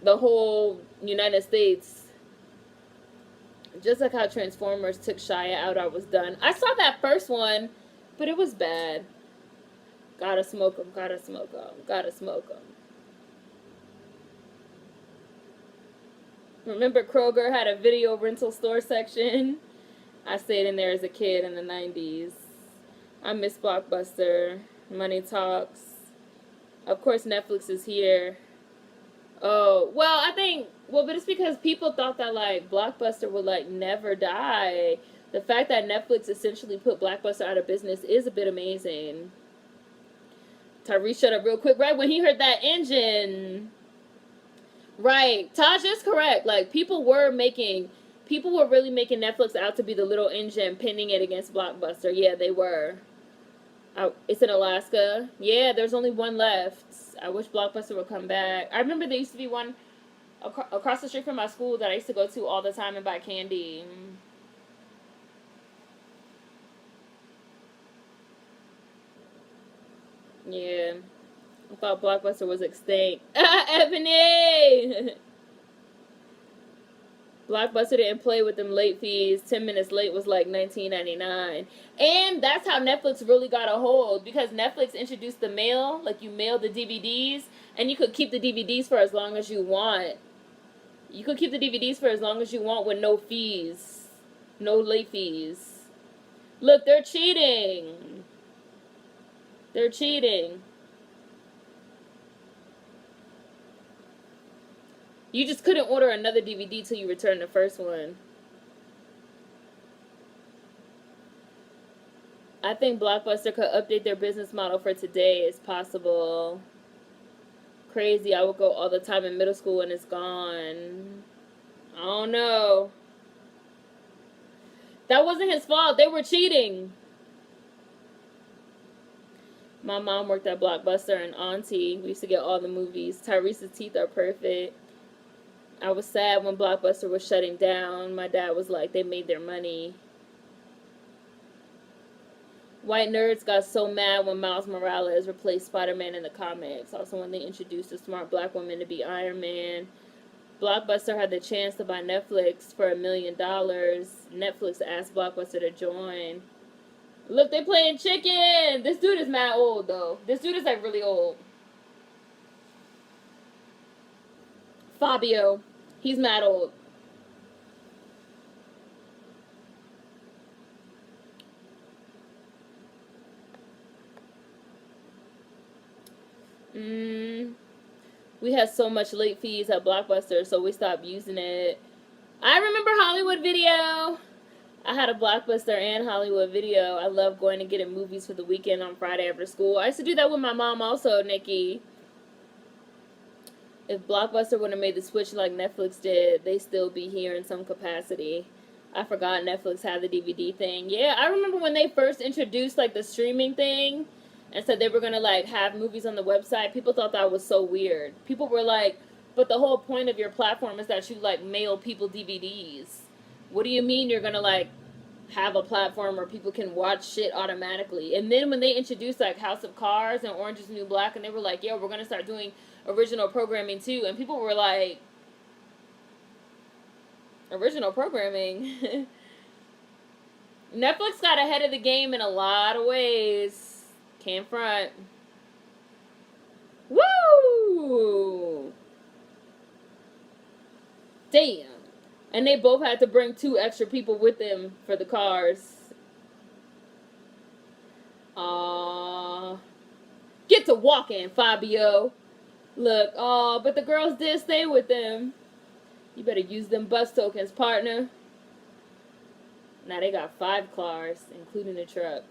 the whole United States. Just like how Transformers took Shia out, I was done. I saw that first one, but it was bad. Gotta smoke 'em, gotta smoke 'em, gotta smoke 'em. Remember Kroger had a video rental store section? I stayed in there as a kid in the 90s. I miss Blockbuster. Money talks. Of course Netflix is here. Oh, well, but it's because people thought that, like, Blockbuster would, like, never die. The fact that Netflix essentially put Blockbuster out of business is a bit amazing. Tyrese shut up real quick right when he heard that engine. Right. Taj is correct. Like, people were really making Netflix out to be the little engine, pinning it against Blockbuster. Yeah, they were. It's in Alaska. Yeah, there's only one left. I wish Blockbuster would come back. I remember there used to be one across the street from my school that I used to go to all the time and buy candy. Yeah. I thought Blockbuster was extinct. Ebony! Blockbuster didn't play with them late fees. 10 minutes late was like $19.99. And that's how Netflix really got a hold. Because Netflix introduced the mail. Like, you mail the DVDs. And you could keep the DVDs for as long as you want. You could keep the DVDs for as long as you want with no fees. No late fees. Look, they're cheating. They're cheating. You just couldn't order another DVD till you return the first one. I think Blockbuster could update their business model for today. It's possible. Crazy. I would go all the time in middle school and it's gone. I don't know. That wasn't his fault. They were cheating. My mom worked at Blockbuster and Auntie. We used to get all the movies. Tyrese's teeth are perfect. I was sad when Blockbuster was shutting down. My dad was like, they made their money. White nerds got so mad when Miles Morales replaced Spider-Man in the comics. Also when they introduced a smart black woman to be Iron Man. Blockbuster had the chance to buy Netflix for $1 million. Netflix asked Blockbuster to join. Look, they playing chicken. This dude is mad old though. This dude is like really old. Fabio. He's mad old. We had so much late fees at Blockbuster, so we stopped using it. I remember Hollywood Video. I had a Blockbuster and Hollywood Video. I love going to get in movies for the weekend on Friday after school. I used to do that with my mom also, Nikki. If Blockbuster would have made the switch like Netflix did, they still be here in some capacity. I forgot Netflix had the DVD thing. Yeah, I remember when they first introduced like the streaming thing and said they were gonna like have movies on the website. People thought that was so weird. People were like, but the whole point of your platform is that you like mail people DVDs. What do you mean you're gonna like have a platform where people can watch shit automatically? And then when they introduced like House of Cards and Orange is the New Black, and they were like, yeah, we're gonna start doing original programming too, and people were like, original programming. Netflix got ahead of the game in a lot of ways. Can't front. Woo! Damn. And they both had to bring 2 extra people with them for the cars. Get to walking, Fabio. Look, but the girls did stay with them. You better use them bus tokens, partner. Now they got 5 cars, including the truck.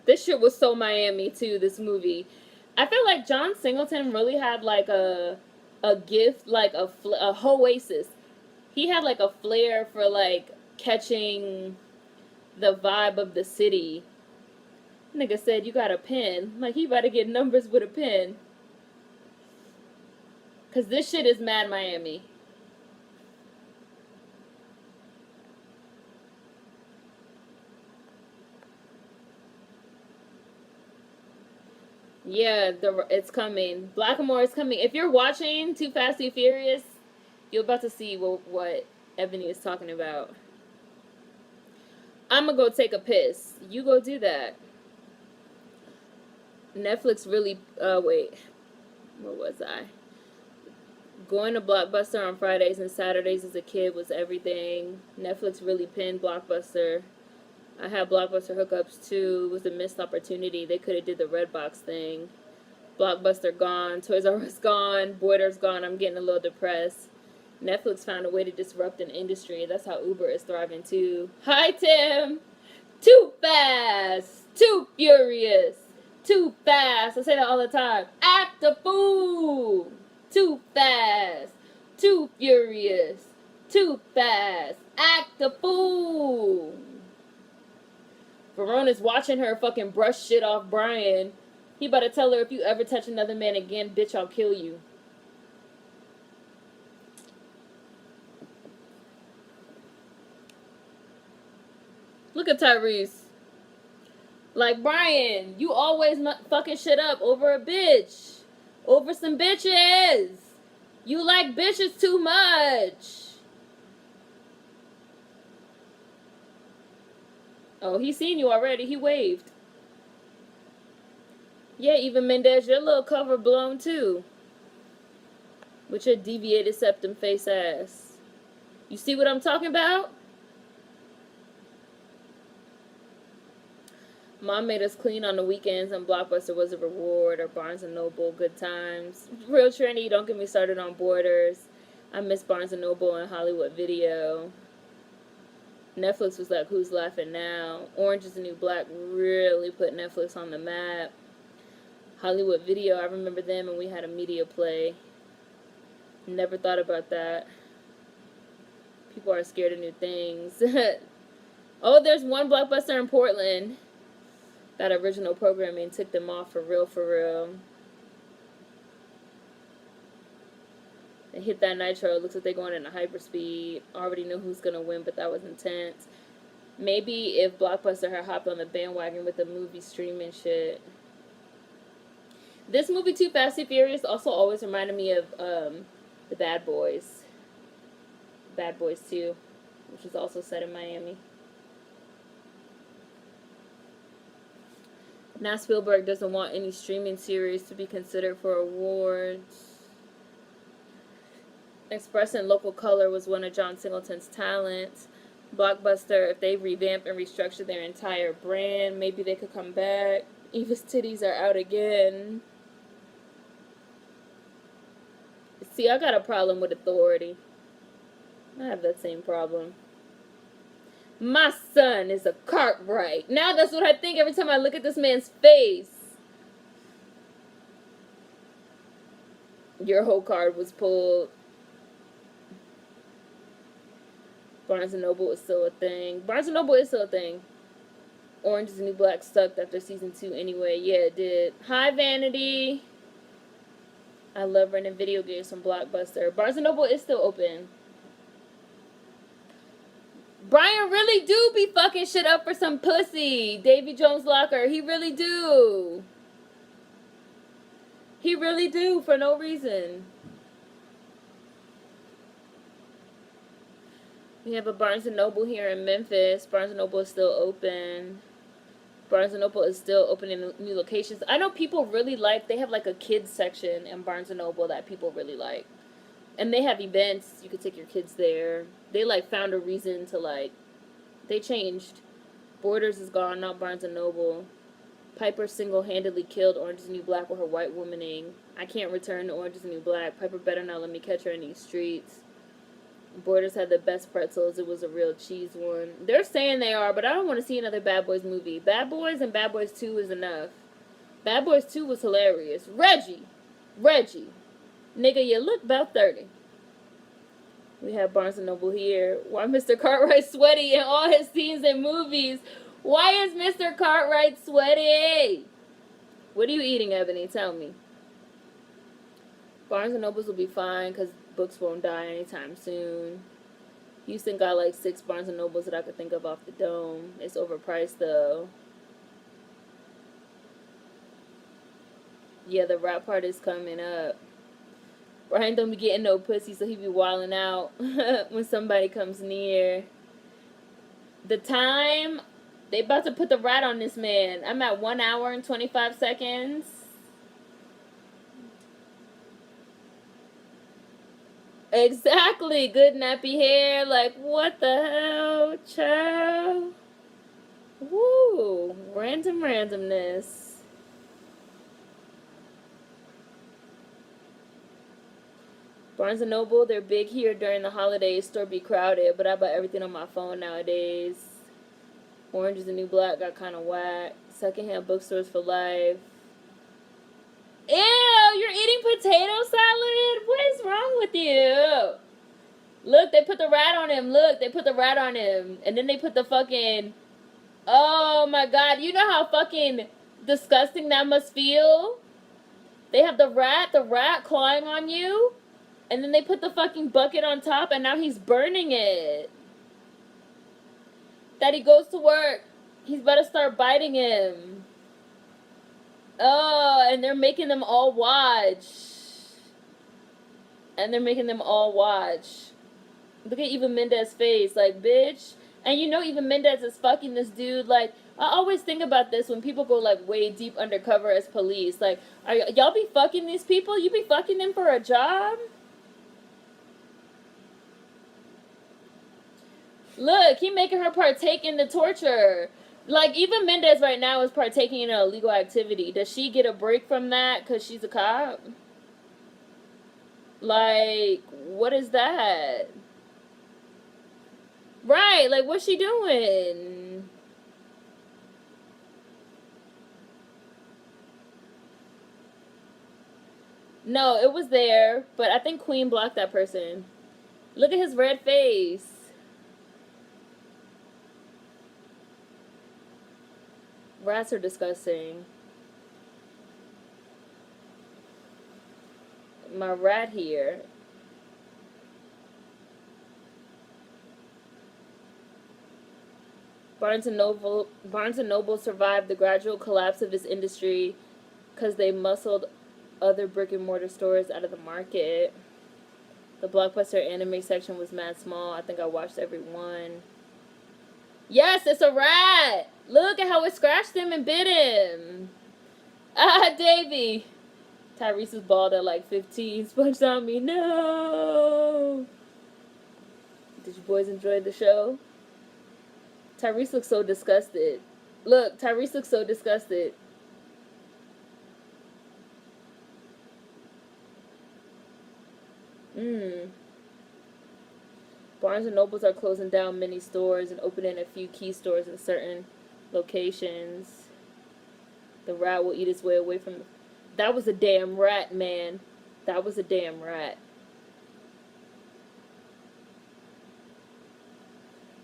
This shit was so Miami too, this movie. I feel like John Singleton really had like a gift, like a oasis. He had like a flair for like catching the vibe of the city. Nigga said you got a pen. Like he about to get numbers with a pen. Cause this shit is mad Miami. Yeah, it's coming. Blackamore is coming. If you're watching Too Fast, Too Furious, you're about to see what Ebony is talking about. I'm gonna go take a piss. You go do that. Netflix really, wait. Where was I? Going to Blockbuster on Fridays and Saturdays as a kid was everything. Netflix really pinned Blockbuster. I had Blockbuster hookups too. It was a missed opportunity. They could have did the Redbox thing. Blockbuster gone. Toys R Us gone. Borders gone. I'm getting a little depressed. Netflix found a way to disrupt an industry. That's how Uber is thriving too. Hi, Tim. Too fast. Too furious. Too fast. I say that all the time. Act a fool. Too fast. Too furious. Too fast. Act a fool. Verona's watching her fucking brush shit off Brian. He about to tell her, if you ever touch another man again, bitch, I'll kill you. Look at Tyrese. Like, Brian, you always fucking shit up over a bitch. Over some bitches. You like bitches too much. Oh, he seen you already. He waved. Yeah, even Mendez, your little cover blown too. With your deviated septum face ass. You see what I'm talking about? Mom made us clean on the weekends, and Blockbuster was a reward, or Barnes & Noble, good times. Real trendy, don't get me started on Borders. I miss Barnes & Noble and Hollywood Video. Netflix was like, who's laughing now? Orange is the New Black really put Netflix on the map. Hollywood Video, I remember them, and we had a media play. Never thought about that. People are scared of new things. Oh, there's one Blockbuster in Portland. That original programming took them off for real, for real. They hit that nitro. It looks like they're going into hyperspeed. Already know who's going to win, but that was intense. Maybe if Blockbuster had hopped on the bandwagon with the movie streaming shit. This movie, Too Fast, Too Furious, also always reminded me of the Bad Boys. Bad Boys 2, which is also set in Miami. Now Spielberg doesn't want any streaming series to be considered for awards. Expressing local color was one of John Singleton's talents. Blockbuster, if they revamp and restructure their entire brand, maybe they could come back. Eva's titties are out again. See, I got a problem with authority. I have that same problem. My son is a Cartwright. Now that's what I think every time I look at this man's face. Your whole card was pulled. Barnes & Noble is still a thing. Barnes & Noble is still a thing. Orange is the New Black sucked after season 2 anyway. Yeah, it did. Hi, Vanity. I love renting video games from Blockbuster. Barnes & Noble is still open. Brian really do be fucking shit up for some pussy. Davy Jones Locker. He really do. He really do for no reason. We have a Barnes & Noble here in Memphis. Barnes & Noble is still open. Barnes & Noble is still opening new locations. I know people really like, they have like a kids section in Barnes & Noble that people really like. And they have events. You could take your kids there. They like found a reason to like, they changed. Borders is gone, not Barnes & Noble. Piper single-handedly killed Orange is the New Black with her white womaning. I can't return to Orange is the New Black. Piper better not let me catch her in these streets. Borders had the best pretzels. It was a real cheese one. They're saying they are, but I don't want to see another Bad Boys movie. Bad Boys and Bad Boys 2 is enough. Bad Boys 2 was hilarious. Reggie. Nigga, you look about 30. We have Barnes & Noble here. Why Mr. Cartwright sweaty in all his scenes and movies? Why is Mr. Cartwright sweaty? What are you eating, Ebony? Tell me. Barnes & Nobles will be fine because books won't die anytime soon. Houston got like 6 Barnes & Nobles that I could think of off the dome. It's overpriced though. Yeah, the rap part is coming up. Brian don't be getting no pussy, so he be wilding out when somebody comes near. The time, they about to put the rat on this man. I'm at 1 hour and 25 seconds. Exactly. Good nappy hair. Like, what the hell, child? Woo. Randomness. Barnes & Noble, they're big here during the holidays. Store be crowded, but I buy everything on my phone nowadays. Orange is the New Black got kind of whack. Secondhand bookstores for life. Ew, you're eating potato salad? What is wrong with you? Look, they put the rat on him. Look, they put the rat on him. And then they put the fucking... Oh my god, you know how fucking disgusting that must feel? They have the rat clawing on you. And then they put the fucking bucket on top and now he's burning it. Daddy goes to work. He's about to start biting him. Oh, and they're making them all watch. Look at Eva Mendes' face. Like, bitch. And you know Eva Mendes is fucking this dude. Like, I always think about this when people go, like, way deep undercover as police. Like, y'all be fucking these people? You be fucking them for a job? Look, he making her partake in the torture. Like, Eva Mendes right now is partaking in an illegal activity. Does she get a break from that because she's a cop? Like, what is that? Right, like, what's she doing? No, it was there, but I think Queen blocked that person. Look at his red face. Rats are disgusting. My rat here. Barnes & Noble survived the gradual collapse of its industry because they muscled other brick and mortar stores out of the market. The Blockbuster anime section was mad small. I think I watched every one. Yes, it's a rat! Look at how it scratched him and bit him. Ah, Davey. Tyrese was bald at like 15. Sponged on me. No! Did you boys enjoy the show? Tyrese looks so disgusted. Look, Tyrese looks so disgusted. Barnes and Nobles are closing down many stores and opening a few key stores in certain locations. The rat will eat its way away from the... That was a damn rat, man. That was a damn rat.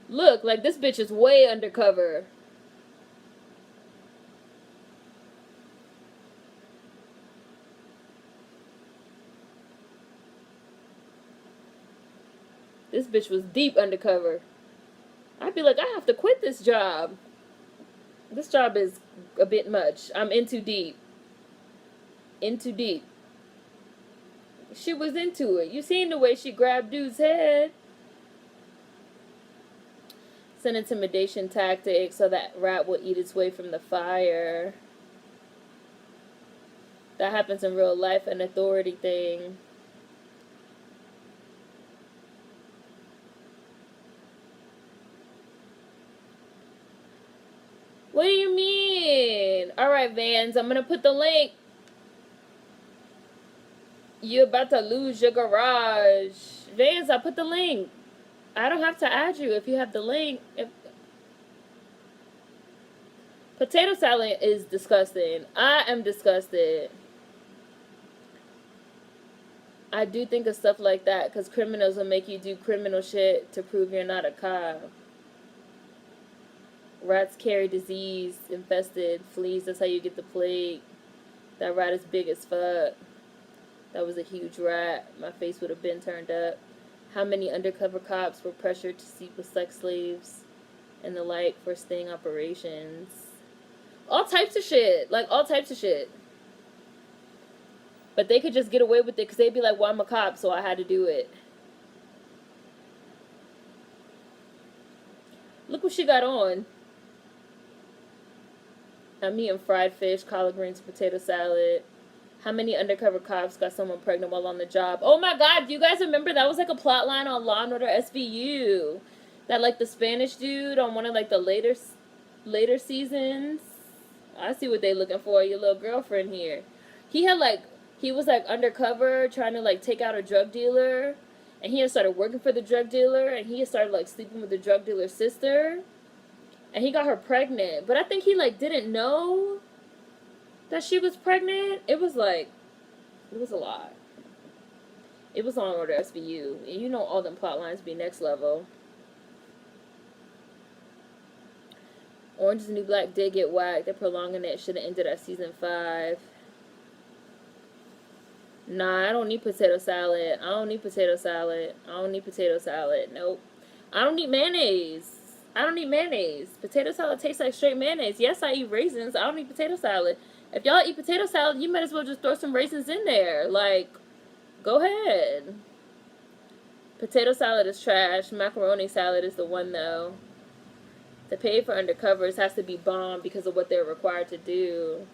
Look, like this bitch is way undercover. This bitch was deep undercover. I'd be like, I have to quit this job. This job is a bit much. I'm in too deep. In too deep. She was into it. You seen the way she grabbed dude's head? It's an intimidation tactic so that rat will eat its way from the fire. That happens in real life, an authority thing. What do you mean? Alright, Vans, I'm gonna put the link. You're about to lose your garage. Vans, I put the link. I don't have to add you if you have the link. Potato salad is disgusting. I am disgusted. I do think of stuff like that because criminals will make you do criminal shit to prove you're not a cop. Rats carry disease, infested, fleas. That's how you get the plague. That rat is big as fuck. That was a huge rat. My face would have been turned up. How many undercover cops were pressured to sleep with sex slaves and the like for sting operations? All types of shit. Like, all types of shit. But they could just get away with it because they'd be like, well, I'm a cop, so I had to do it. Look what she got on. I'm eating fried fish, collard greens, potato salad. How many undercover cops got someone pregnant while on the job? Oh my god, do you guys remember that was like a plot line on Law & Order SVU? That like the Spanish dude on one of like the later seasons. I see what they looking for, your little girlfriend here. He was like undercover trying to like take out a drug dealer. And he had started working for the drug dealer. And he had started like sleeping with the drug dealer's sister. And he got her pregnant. But I think he like didn't know that she was pregnant. It was a lot. It was on Order SVU. And you know all them plot lines be next level. Orange is the New Black did get whacked. They're prolonging it. Should have ended at season 5. Nah, I don't need potato salad. I don't need potato salad. I don't need potato salad. Nope. I don't need mayonnaise. I don't need mayonnaise. Potato salad tastes like straight mayonnaise. Yes, I eat raisins. I don't need potato salad. If y'all eat potato salad, you might as well just throw some raisins in there. Like, go ahead. Potato salad is trash. Macaroni salad is the one, though. The pay for undercovers has to be bomb because of what they're required to do.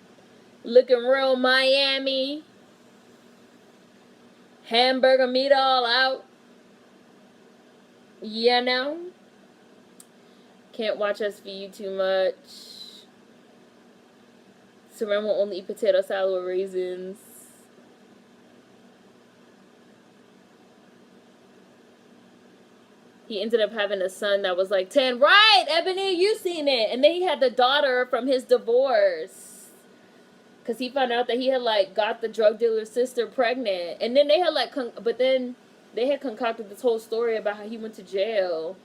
Looking real Miami. Hamburger meat all out. You know? Can't watch SVU too much. Seren will only eat potato salad with raisins. He ended up having a son that was like 10. Right, Ebony, you seen it. And then he had the daughter from his divorce. Because he found out that he had, like, got the drug dealer's sister pregnant. And then they had, like, but then they had concocted this whole story about how he went to jail.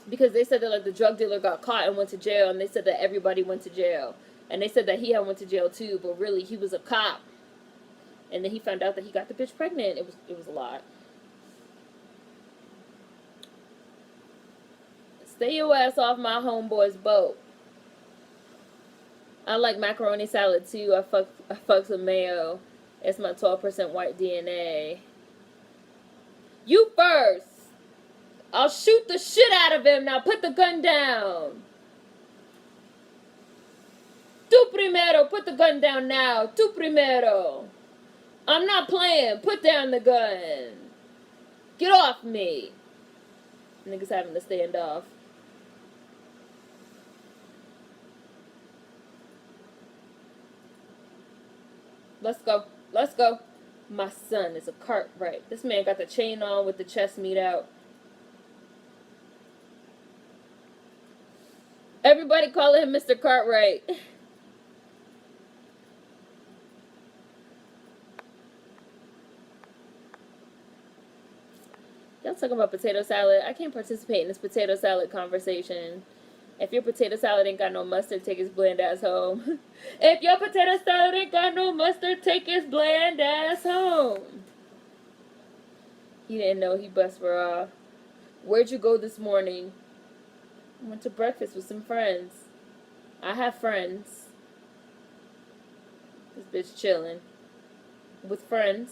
Because they said that, like, the drug dealer got caught and went to jail. And they said that everybody went to jail. And they said that he had went to jail, too. But really, he was a cop. And then he found out that he got the bitch pregnant. It was a lot. Stay your ass off my homeboy's boat. I like macaroni salad too. I fucks with mayo. It's my 12% white DNA. You first. I'll shoot the shit out of him. Now put the gun down. Tu primero. Put the gun down now. Tu primero. I'm not playing. Put down the gun. Get off me. Niggas having to stand off. Let's go. Let's go. My son is a Cartwright. This man got the chain on with the chest meat out. Everybody calling him Mr. Cartwright. Y'all talking about potato salad. I can't participate in this potato salad conversation. If your potato salad ain't got no mustard, take his bland ass home. If your potato salad ain't got no mustard, take his bland ass home. He didn't know he bust raw. Where'd you go this morning? I went to breakfast with some friends. I have friends. This bitch chilling. With friends.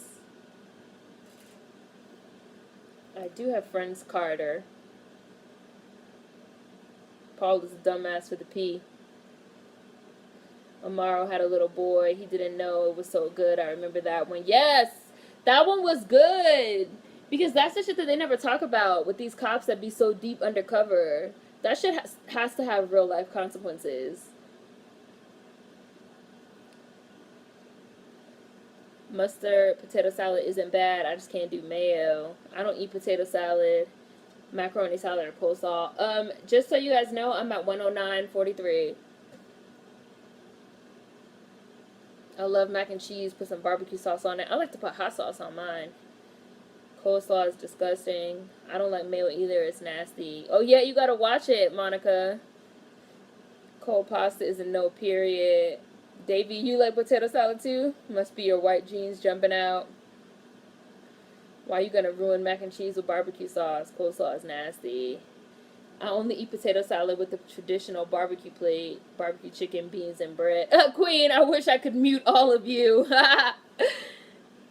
I do have friends, Carter. Paul is a dumbass with a P. Amaro had a little boy. He didn't know it was so good. I remember that one. Yes! That one was good! Because that's the shit that they never talk about with these cops that be so deep undercover. That shit has to have real life consequences. Mustard, potato salad isn't bad. I just can't do mayo. I don't eat potato salad, macaroni salad, or coleslaw. Just so you guys know, I'm at 109.43. I love mac and cheese. Put some barbecue sauce on it. I like to put hot sauce on mine. Coleslaw is disgusting. I don't like mayo either. It's nasty. Oh, yeah, you gotta watch it, Monica. Cold pasta is a no, period. Davey, you like potato salad too? Must be your white jeans jumping out. Why you gonna ruin mac and cheese with barbecue sauce? Coleslaw is nasty. I only eat potato salad with the traditional barbecue plate. Barbecue chicken, beans, and bread. Queen, I wish I could mute all of you.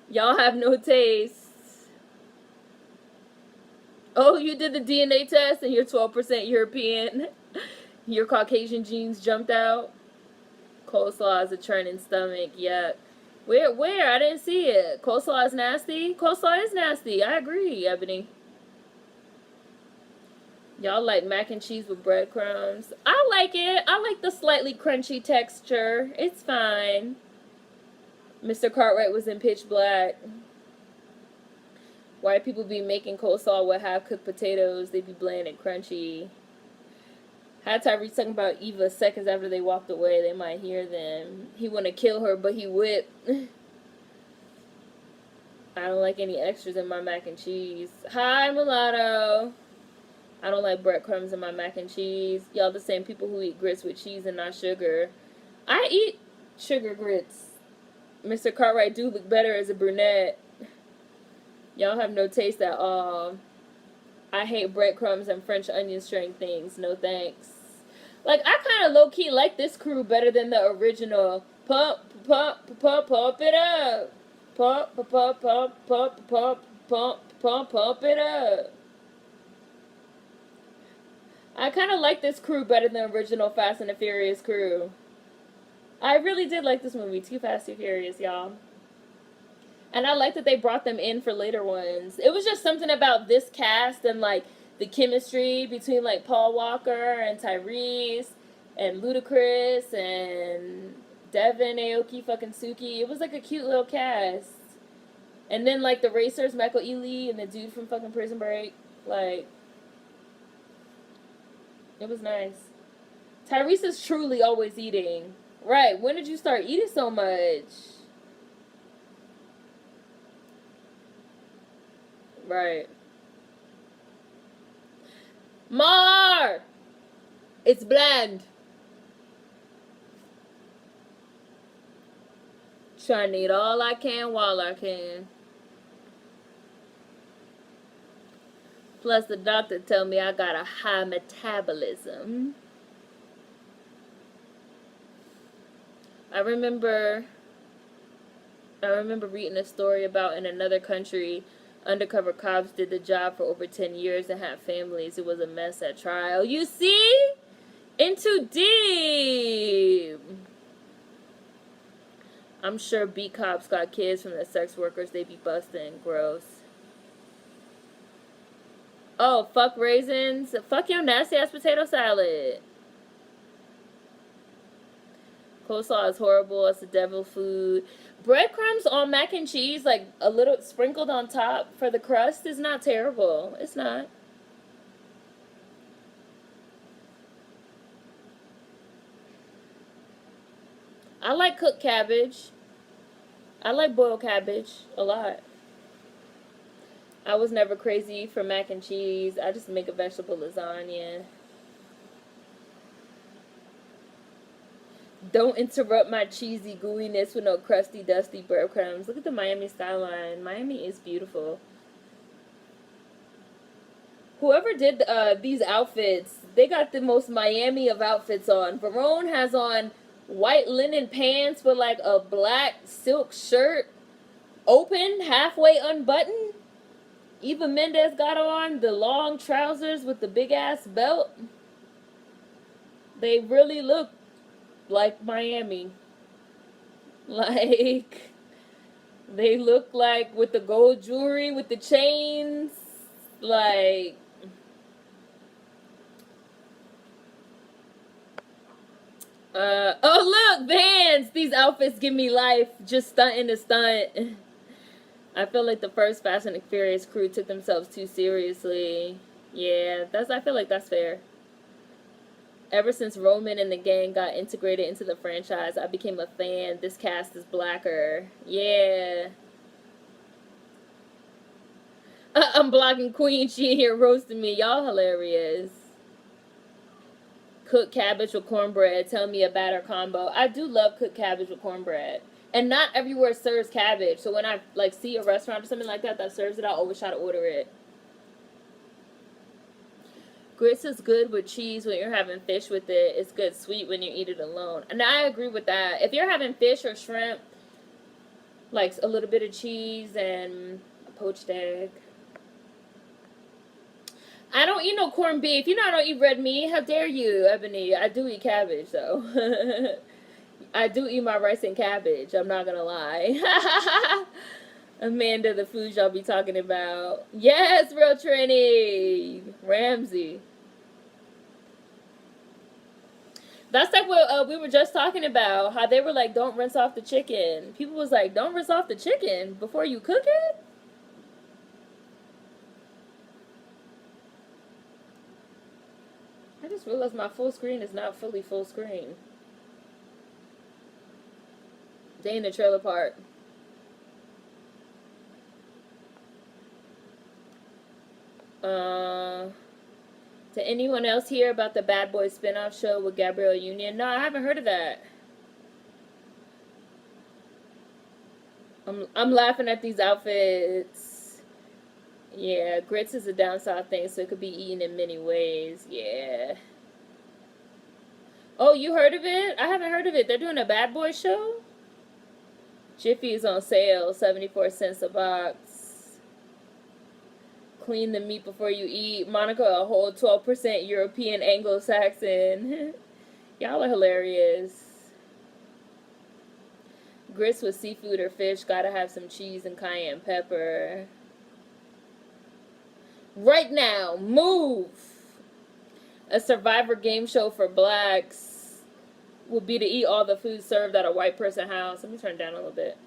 Y'all have no taste. Oh, you did the DNA test and you're 12% European. Your Caucasian genes jumped out. Coleslaw is a churning stomach. Yuck. Where? I didn't see it. Coleslaw is nasty? Coleslaw is nasty. I agree, Ebony. Y'all like mac and cheese with breadcrumbs? I like it. I like the slightly crunchy texture. It's fine. Mr. Cartwright was in Pitch Black. White people be making coleslaw with half-cooked potatoes. They be bland and crunchy. Had Tyrese talking about Eva seconds after they walked away. They might hear them. He want to kill her, but he whipped. I don't like any extras in my mac and cheese. Hi, mulatto. I don't like breadcrumbs in my mac and cheese. Y'all the same people who eat grits with cheese and not sugar. I eat sugar grits. Mr. Cartwright do look better as a brunette. Y'all have no taste at all. I hate breadcrumbs and French onion string things. No thanks. Like, I kind of low-key like this crew better than the original. Pump it up. Pump, it up. I kind of like this crew better than the original Fast and the Furious crew. I really did like this movie. Too Fast, Too Furious, y'all. And I like that they brought them in for later ones. It was just something about this cast and, like, the chemistry between, like, Paul Walker and Tyrese and Ludacris and Devin, Aoki, fucking Suki. It was, like, a cute little cast. And then, like, the racers, Michael Ealy and the dude from fucking Prison Break. Like, it was nice. Tyrese is truly always eating. Right, when did you start eating so much? Right. Mar! It's bland. Trying to eat all I can while I can. Plus the doctor told me I got a high metabolism. I remember reading a story about in another country, undercover cops did the job for over 10 years and had families. It was a mess at trial. You see? In too deep. I'm sure beat cops got kids from the sex workers they be busting. Gross. Oh, fuck raisins. Fuck your nasty ass potato salad. Coleslaw is horrible. It's the devil food. Breadcrumbs on mac and cheese, like a little sprinkled on top for the crust, is not terrible. It's not. I like cooked cabbage. I like boiled cabbage a lot. I was never crazy for mac and cheese. I just make a vegetable lasagna. Don't interrupt my cheesy gooiness with no crusty, dusty breadcrumbs. Look at the Miami skyline. Miami is beautiful. Whoever did these outfits, they got the most Miami of outfits on. Verone has on white linen pants with like a black silk shirt, open, halfway unbuttoned. Eva Mendes got on the long trousers with the big ass belt. They really look like Miami. Like, they look like with the gold jewelry, with the chains. Like, oh look, Vans! These outfits give me life. Just stunting to stunt. I feel like the first Fast and Furious crew took themselves too seriously. Yeah, I feel like that's fair. Ever since Roman and the gang got integrated into the franchise, I became a fan. This cast is blacker. Yeah. I'm blocking Queen. She in here roasting me. Y'all hilarious. Cooked cabbage with cornbread. Tell me a batter combo. I do love cooked cabbage with cornbread. And not everywhere serves cabbage. So when I like see a restaurant or something like that serves it, I always try to order it. Grits is good with cheese when you're having fish with it. It's good sweet when you eat it alone. And I agree with that. If you're having fish or shrimp, like a little bit of cheese and a poached egg. I don't eat no corned beef. You know I don't eat red meat. How dare you, Ebony? I do eat cabbage, though. I do eat my rice and cabbage. I'm not gonna lie. Amanda, the food y'all be talking about. Yes, real Trini. Ramsey. That's like what we were just talking about. How they were like, don't rinse off the chicken. People was like, don't rinse off the chicken before you cook it? I just realized my full screen is not fully full screen. They in the trailer park. Did anyone else hear about the Bad Boys spinoff show with Gabrielle Union? No, I haven't heard of that. I'm laughing at these outfits. Yeah, grits is a down south thing, so it could be eaten in many ways. Yeah. Oh, you heard of it? I haven't heard of it. They're doing a Bad Boys show? Jiffy is on sale, 74 cents a box. Clean the meat before you eat. Monica, a whole 12% European Anglo-Saxon. Y'all are hilarious. Grits with seafood or fish. Gotta have some cheese and cayenne pepper. Right now, move! A Survivor game show for blacks would be to eat all the food served at a white person house. Let me turn it down a little bit.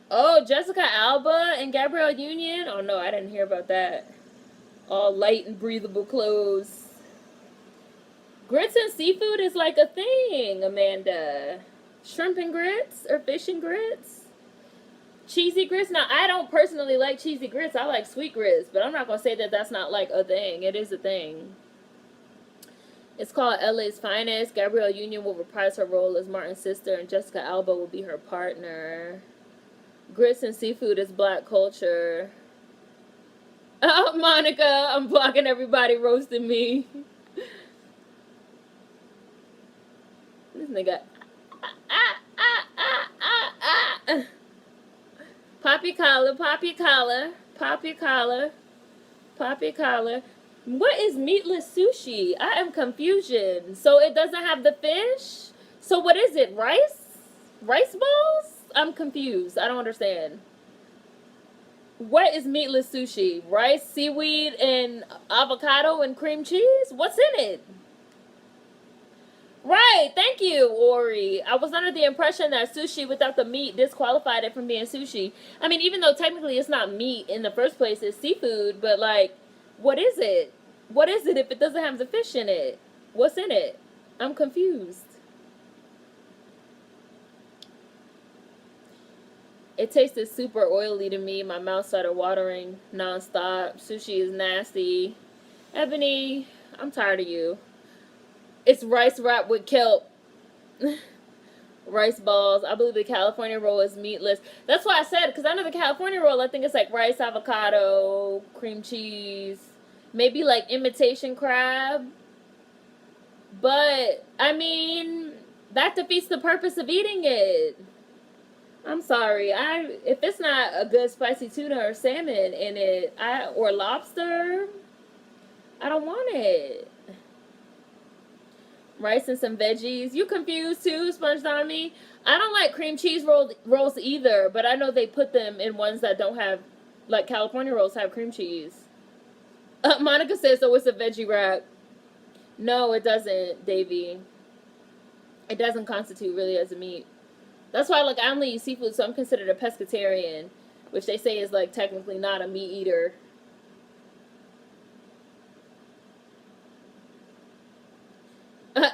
Oh, Jessica Alba and Gabrielle Union? Oh no, I didn't hear about that. All light and breathable clothes. Grits and seafood is like a thing, Amanda. Shrimp and grits or fish and grits? Cheesy grits? Now, I don't personally like cheesy grits. I like sweet grits, but I'm not going to say that that's not like a thing. It is a thing. It's called LA's Finest. Gabrielle Union will reprise her role as Martin's sister, and Jessica Alba will be her partner. Grits and seafood is black culture. Oh, Monica, I'm blocking everybody roasting me. This nigga. Ah, ah, ah, ah, ah. Pop your collar, pop your collar, pop your collar, pop your collar. What is meatless sushi? I am confusion. So it doesn't have the fish? So what is it? Rice? Rice balls? I'm confused. I don't understand. What is meatless sushi? Rice, seaweed, and avocado and cream cheese? What's in it? Right, thank you, Ori. I was under the impression that sushi without the meat disqualified it from being sushi. I mean, even though technically it's not meat in the first place, it's seafood, but like, what is it? What is it if it doesn't have the fish in it? What's in it? I'm confused. It tasted super oily to me. My mouth started watering nonstop. Sushi is nasty. Ebony, I'm tired of you. It's rice wrapped with kelp. Rice balls. I believe the California roll is meatless. That's why I said, because I know the California roll, I think it's like rice, avocado, cream cheese, maybe like imitation crab. But, I mean, that defeats the purpose of eating it. I'm sorry. If it's not a good spicy tuna or salmon in it, or lobster, I don't want it. Rice and some veggies. You confused too, Sponge Tommy? I don't like cream cheese rolls either, but I know they put them in ones that don't have, like California rolls have cream cheese. Monica says, so it's a veggie wrap. No, it doesn't, Davey. It doesn't constitute really as a meat. That's why, like, I only eat seafood, so I'm considered a pescatarian, which they say is, like, technically not a meat eater.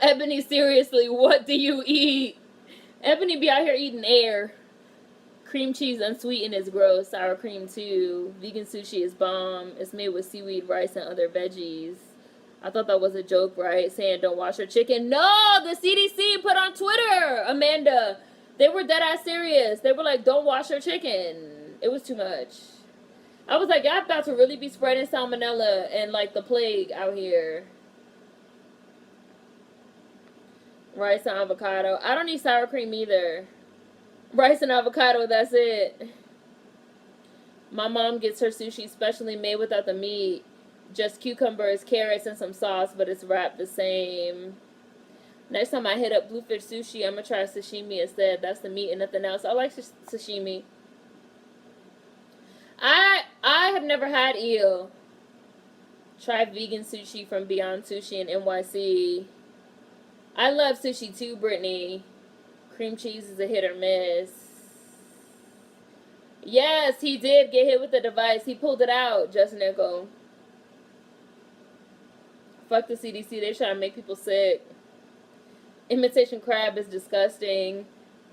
Ebony, seriously, what do you eat? Ebony be out here eating air. Cream cheese unsweetened is gross. Sour cream too. Vegan sushi is bomb. It's made with seaweed, rice, and other veggies. I thought that was a joke, right? Saying don't wash your chicken. No, the CDC put on Twitter, Amanda. They were dead ass serious. They were like, don't wash your chicken. It was too much. I was like, y'all about to really be spreading salmonella and like the plague out here. Rice and avocado. I don't eat sour cream either. Rice and avocado, that's it. My mom gets her sushi specially made without the meat. Just cucumbers, carrots, and some sauce, but it's wrapped the same. Next time I hit up Bluefish Sushi, I'm going to try sashimi instead. That's the meat and nothing else. I like sashimi. I have never had eel. Try vegan sushi from Beyond Sushi in NYC. I love sushi too, Brittany. Cream cheese is a hit or miss. Yes, he did get hit with the device. He pulled it out, Justin Nickel. Fuck the CDC. They're trying to make people sick. Imitation crab is disgusting.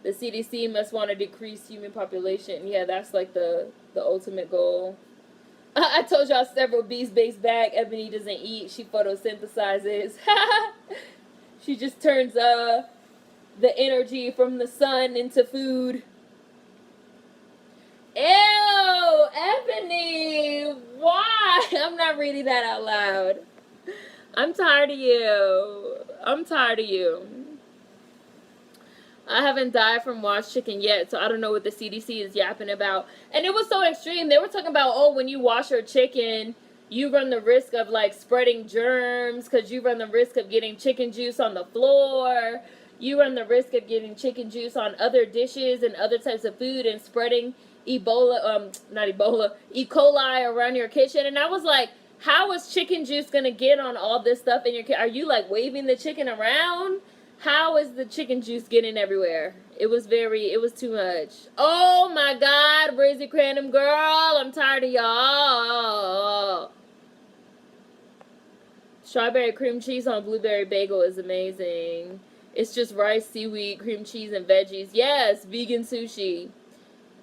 The CDC must want to decrease human population. Yeah, that's like the ultimate goal. I told y'all several bees bakes back. Ebony doesn't eat. She photosynthesizes. She just turns the energy from the sun into food. Ew, Ebony, why? I'm not reading that out loud. I'm tired of you. I'm tired of you. I haven't died from washed chicken yet, so I don't know what the CDC is yapping about. And it was so extreme. They were talking about, oh, when you wash your chicken, you run the risk of, like, spreading germs because you run the risk of getting chicken juice on the floor. You run the risk of getting chicken juice on other dishes and other types of food and spreading E. coli around your kitchen. And I was like, how is chicken juice going to get on all this stuff in your kitchen? Are you, like, waving the chicken around? How is the chicken juice getting everywhere? It was too much. Oh, my God, Brazy Crandom girl. I'm tired of y'all. Strawberry cream cheese on blueberry bagel is amazing. It's just rice, seaweed, cream cheese, and veggies. Yes, vegan sushi.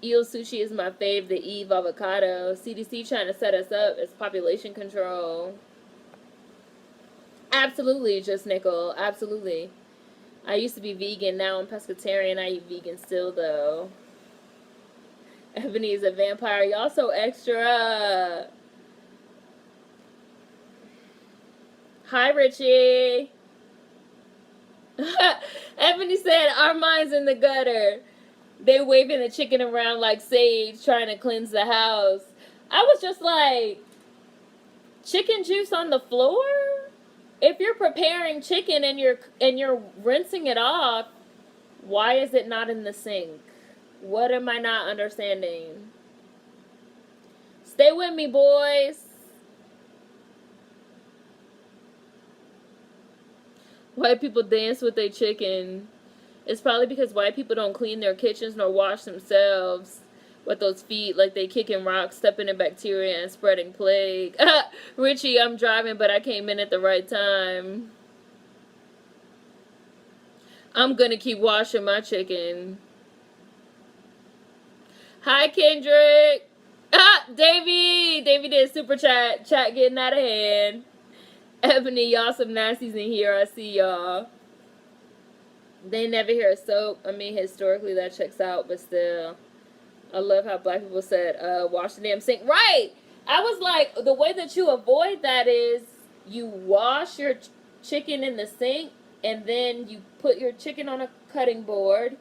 Eel sushi is my fave, the Eve avocado. CDC trying to set us up as population control. Absolutely, Just Nickel. Absolutely. I used to be vegan. Now I'm pescatarian. I eat vegan still, though. Ebony is a vampire. Y'all so extra. Hi, Richie. Ebony said, our mind's in the gutter. They waving the chicken around like sage, trying to cleanse the house. I was just like, chicken juice on the floor? If you're preparing chicken and you're rinsing it off, why is it not in the sink? What am I not understanding? Stay with me, boys. White people dance with their chicken. It's probably because white people don't clean their kitchens nor wash themselves with those feet, like they kicking rocks, stepping in bacteria, and spreading plague. Richie, I'm driving, but I came in at the right time. I'm gonna keep washing my chicken. Hi, Kendrick. Davey. Davey did super chat. Chat getting out of hand. Ebony, y'all some nasties in here. I see y'all. They never hear of soap. I mean, historically that checks out, but still. I love how black people said, wash the damn sink. Right! I was like, the way that you avoid that is you wash your chicken in the sink, and then you put your chicken on a cutting board,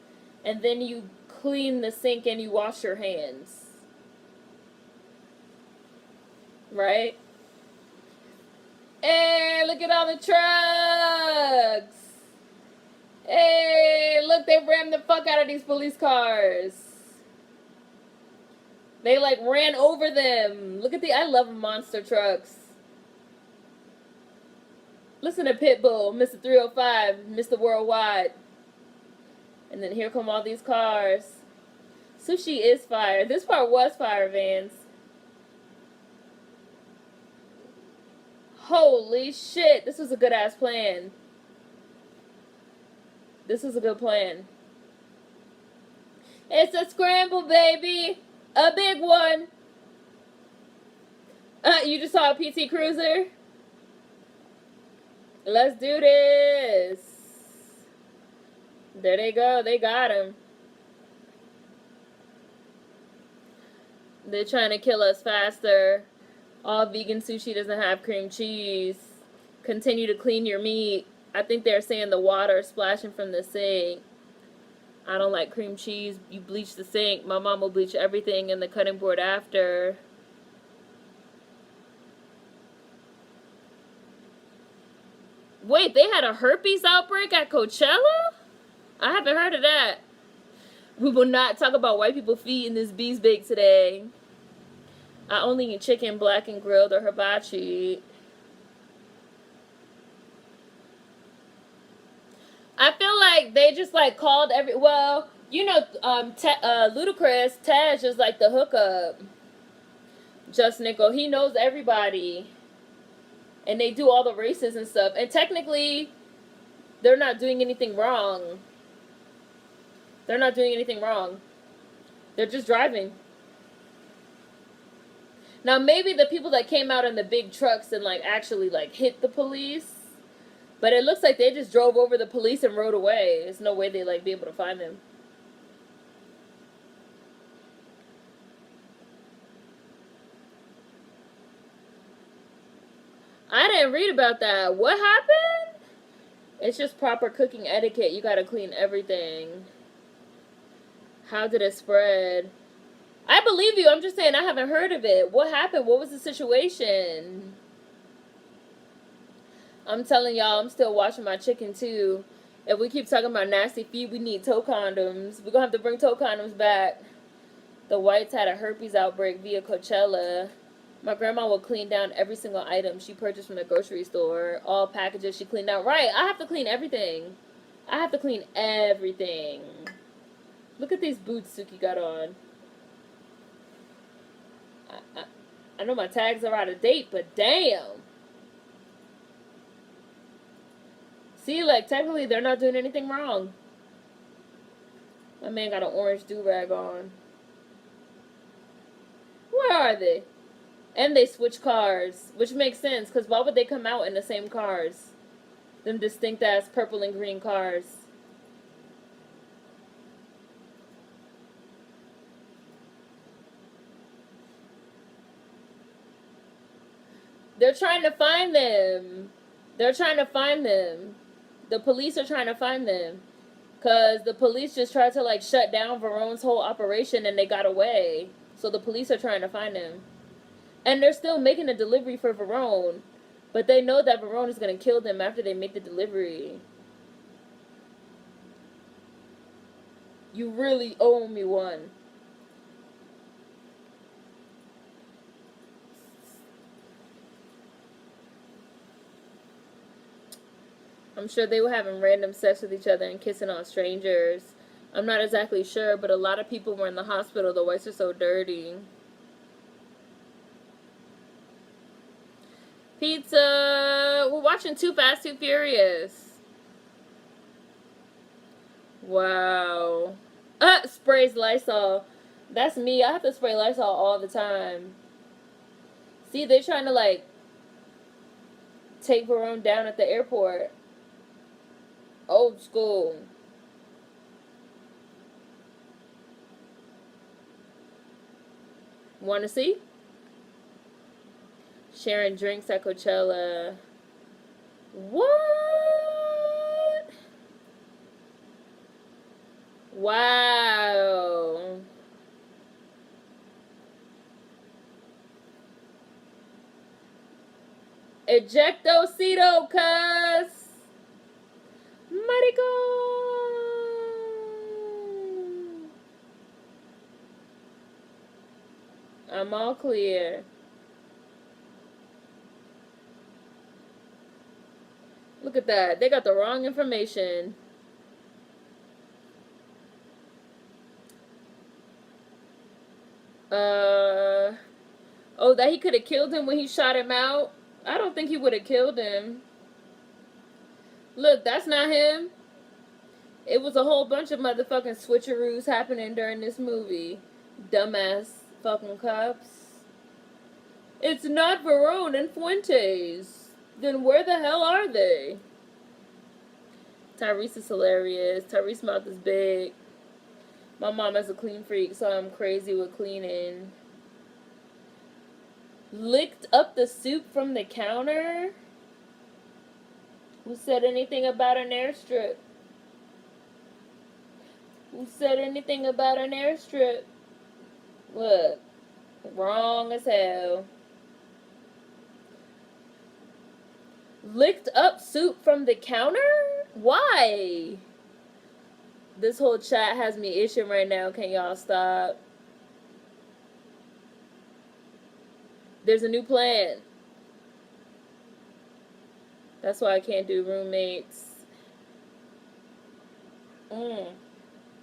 and then you clean the sink and you wash your hands. Right? Hey, look at all the trucks! Hey, look, they rammed the fuck out of these police cars. They like ran over them. Look at I love monster trucks. Listen to Pitbull, Mr. 305, Mr. Worldwide. And then here come all these cars. Sushi is fire. This part was fire, Vans. Holy shit, this was a good ass plan. This was a good plan. It's a scramble, baby. A big one. You just saw a PT Cruiser? Let's do this. There they go. They got him. They're trying to kill us faster. All vegan sushi doesn't have cream cheese. Continue to clean your meat. I think they're saying the water is splashing from the sink. I don't like cream cheese. You bleach the sink. My mom will bleach everything in the cutting board after. Wait, they had a herpes outbreak at Coachella? I haven't heard of that. We will not talk about white people feet in this bees bake today. I only eat chicken, black and grilled, or hibachi. I feel like they just like called well, you know, Ludacris, Taj is like the hookup. Just Nickel, he knows everybody. And they do all the races and stuff. And technically, they're not doing anything wrong. They're not doing anything wrong. They're just driving. Now, maybe the people that came out in the big trucks and, like, actually, like, hit the police. But it looks like they just drove over the police and rode away. There's no way they'd, like, be able to find them. I didn't read about that. What happened? It's just proper cooking etiquette. You gotta clean everything. How did it spread? I believe you. I'm just saying I haven't heard of it. What happened? What was the situation? I'm telling y'all, I'm still washing my chicken too. If we keep talking about nasty feet, we need toe condoms. We're gonna have to bring toe condoms back. The whites had a herpes outbreak via Coachella. My grandma will clean down every single item she purchased from the grocery store. All packages she cleaned out. Right, I have to clean everything. I have to clean everything. Look at these boots Suki got on. I know my tags are out of date, but damn. See, like, technically they're not doing anything wrong. My man got an orange do-rag on. Where are they? And they switch cars, which makes sense, because why would they come out in the same cars? Them distinct-ass purple and green cars. They're trying to find them. They're trying to find them. The police are trying to find them. Because the police just tried to, like, shut down Verone's whole operation and they got away. So the police are trying to find him. And they're still making a delivery for Verone. But they know that Verone is going to kill them after they make the delivery. You really owe me one. I'm sure they were having random sex with each other and kissing on strangers. I'm not exactly sure, but a lot of people were in the hospital. The whites are so dirty. Pizza! We're watching Too Fast, Too Furious. Wow. Sprays Lysol. That's me. I have to spray Lysol all the time. See, they're trying to, like, take Verone down at the airport. Old school. Want to see? Seren drinks at Coachella. What? Wow. Ejectocito, cuz. Marico. I'm all clear. Look at that. They got the wrong information. Oh, that he could have killed him when he shot him out? I don't think he would have killed him. Look, that's not him. It was a whole bunch of motherfucking switcheroos happening during this movie. Dumbass fucking cops. It's not Verone and Fuentes. Then where the hell are they? Tyrese is hilarious. Tyrese's mouth is big. My mom is a clean freak, so I'm crazy with cleaning. Licked up the soup from the counter? Who said anything about an airstrip? Who said anything about an airstrip? Look, wrong as hell. Licked up soup from the counter? Why? This whole chat has me itching right now. Can y'all stop? There's a new plan. That's why I can't do roommates.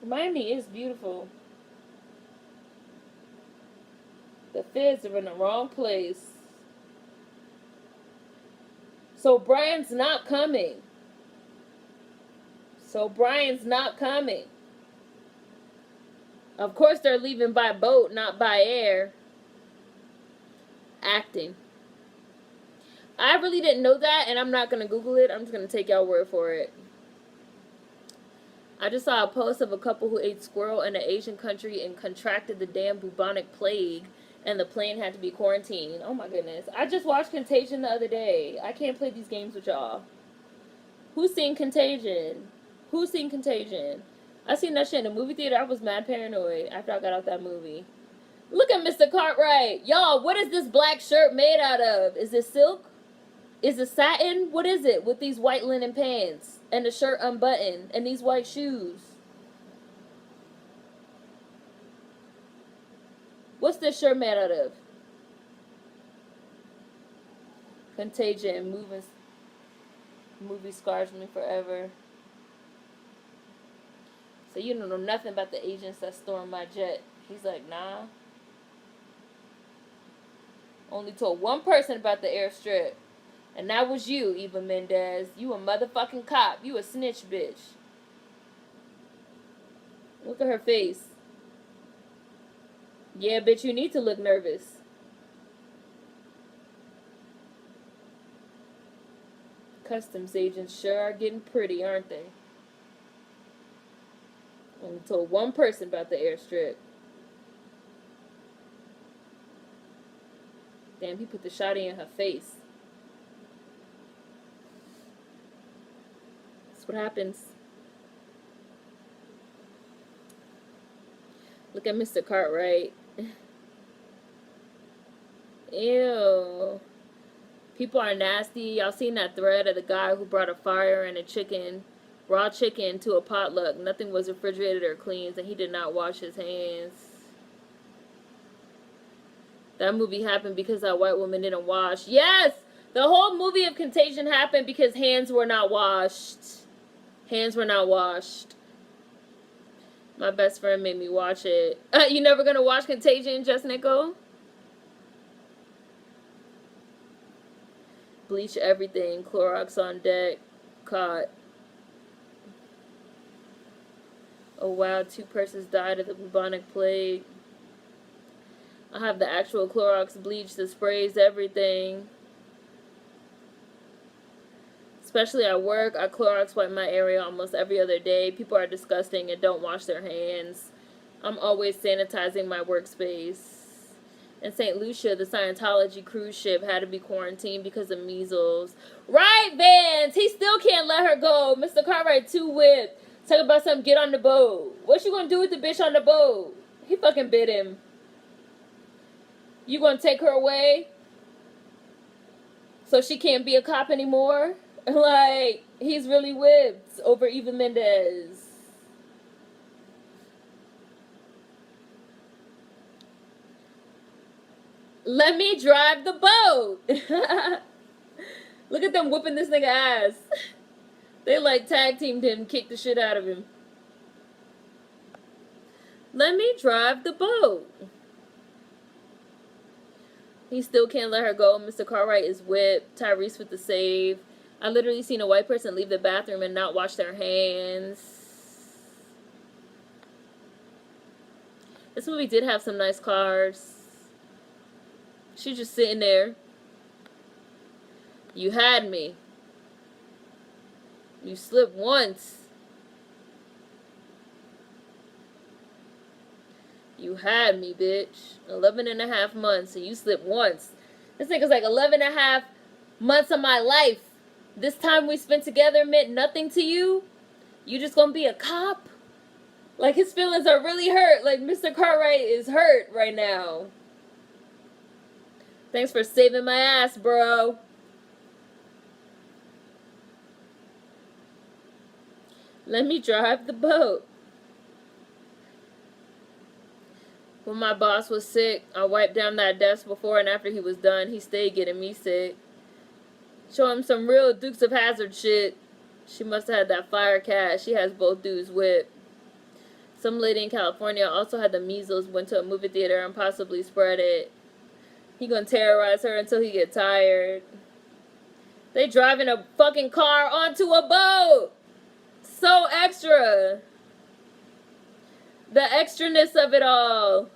Miami is beautiful. The feds are in the wrong place. So Brian's not coming. Of course they're leaving by boat, not by air. Acting. I really didn't know that, and I'm not going to Google it. I'm just going to take y'all word for it. I just saw a post of a couple who ate squirrel in an Asian country and contracted the damn bubonic plague, and the plane had to be quarantined. Oh my goodness. I just watched Contagion the other day. I can't play these games with y'all. Who's seen Contagion? I seen that shit in a movie theater. I was mad paranoid after I got out that movie. Look at Mr. Cartwright. Y'all, what is this black shirt made out of? Is it silk? Is it satin? What is it with these white linen pants and the shirt unbuttoned and these white shoes? What's this shirt made out of? Contagion. Movie scars me forever. So you don't know nothing about the agents that stormed my jet. He's like, nah. Only told one person about the airstrip. And that was you, Eva Mendez. You a motherfucking cop. You a snitch, bitch. Look at her face. Yeah, bitch, you need to look nervous. Customs agents sure are getting pretty, aren't they? Only told one person about the airstrip. Damn, he put the shotty in her face. That's what happens. Look at Mr. Cartwright. Ew. People are nasty. Y'all seen that thread of the guy who brought a fire and a chicken, raw chicken, to a potluck. Nothing was refrigerated or cleaned, and he did not wash his hands. That movie happened because that white woman didn't wash. Yes! The whole movie of Contagion happened because hands were not washed. Hands were not washed. My best friend made me watch it. You never gonna watch Contagion, Just Nickel? Bleach everything. Clorox on deck. Caught. Oh wow, 2 persons died of the bubonic plague. I have the actual Clorox bleach that sprays everything. Especially at work, I Clorox wipe my area almost every other day. People are disgusting and don't wash their hands. I'm always sanitizing my workspace. In St. Lucia, the Scientology cruise ship had to be quarantined because of measles. Right, Vance! He still can't let her go. Mr. Cartwright too whipped. Talk about something, get on the boat. What you gonna do with the bitch on the boat? He fucking bit him. You gonna take her away? So she can't be a cop anymore? Like, he's really whipped over Eva Mendes. Let me drive the boat. Look at them whooping this nigga ass. They like tag teamed him, kicked the shit out of him. Let me drive the boat. He still can't let her go. Mr. Cartwright is whipped. Tyrese with the save. I literally seen a white person leave the bathroom and not wash their hands. This movie did have some nice cars. She's just sitting there. You had me. You slipped once. You had me, bitch. 11.5 months and you slipped once. This nigga's like 11.5 months of my life. This time we spent together meant nothing to you? You just gonna be a cop? Like, his feelings are really hurt. Like, Mr. Cartwright is hurt right now. Thanks for saving my ass, bro. Let me drive the boat. When my boss was sick, I wiped down that desk before and after he was done. He stayed getting me sick. Show him some real Dukes of Hazzard shit. She must have had that fire cat. She has both dudes whipped. Some lady in California also had the measles, went to a movie theater and possibly spread it. He gonna terrorize her until he get tired. They driving a fucking car onto a boat. So extra. The extraness of it all.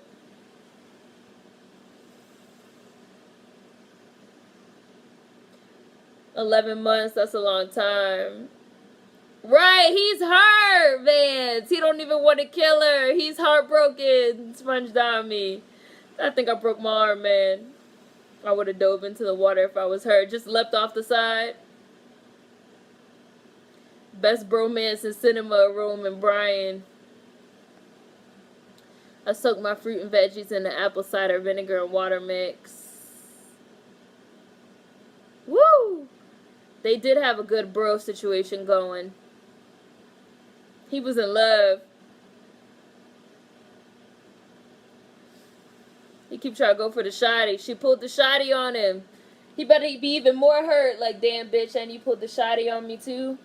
$11 months, that's a long time. Right, he's hurt, Vance. He don't even want to kill her. He's heartbroken. Sponged on me. I think I broke my arm, man. I would have dove into the water if I was hurt. Just leapt off the side. Best bromance in cinema, Rome and Brian. I soaked my fruit and veggies in the apple cider vinegar and water mix. Woo! They did have a good bro situation going. He was in love. He keep trying to go for the shotty. She pulled the shotty on him. He better be even more hurt. Like, damn, bitch, and you pulled the shotty on me, too.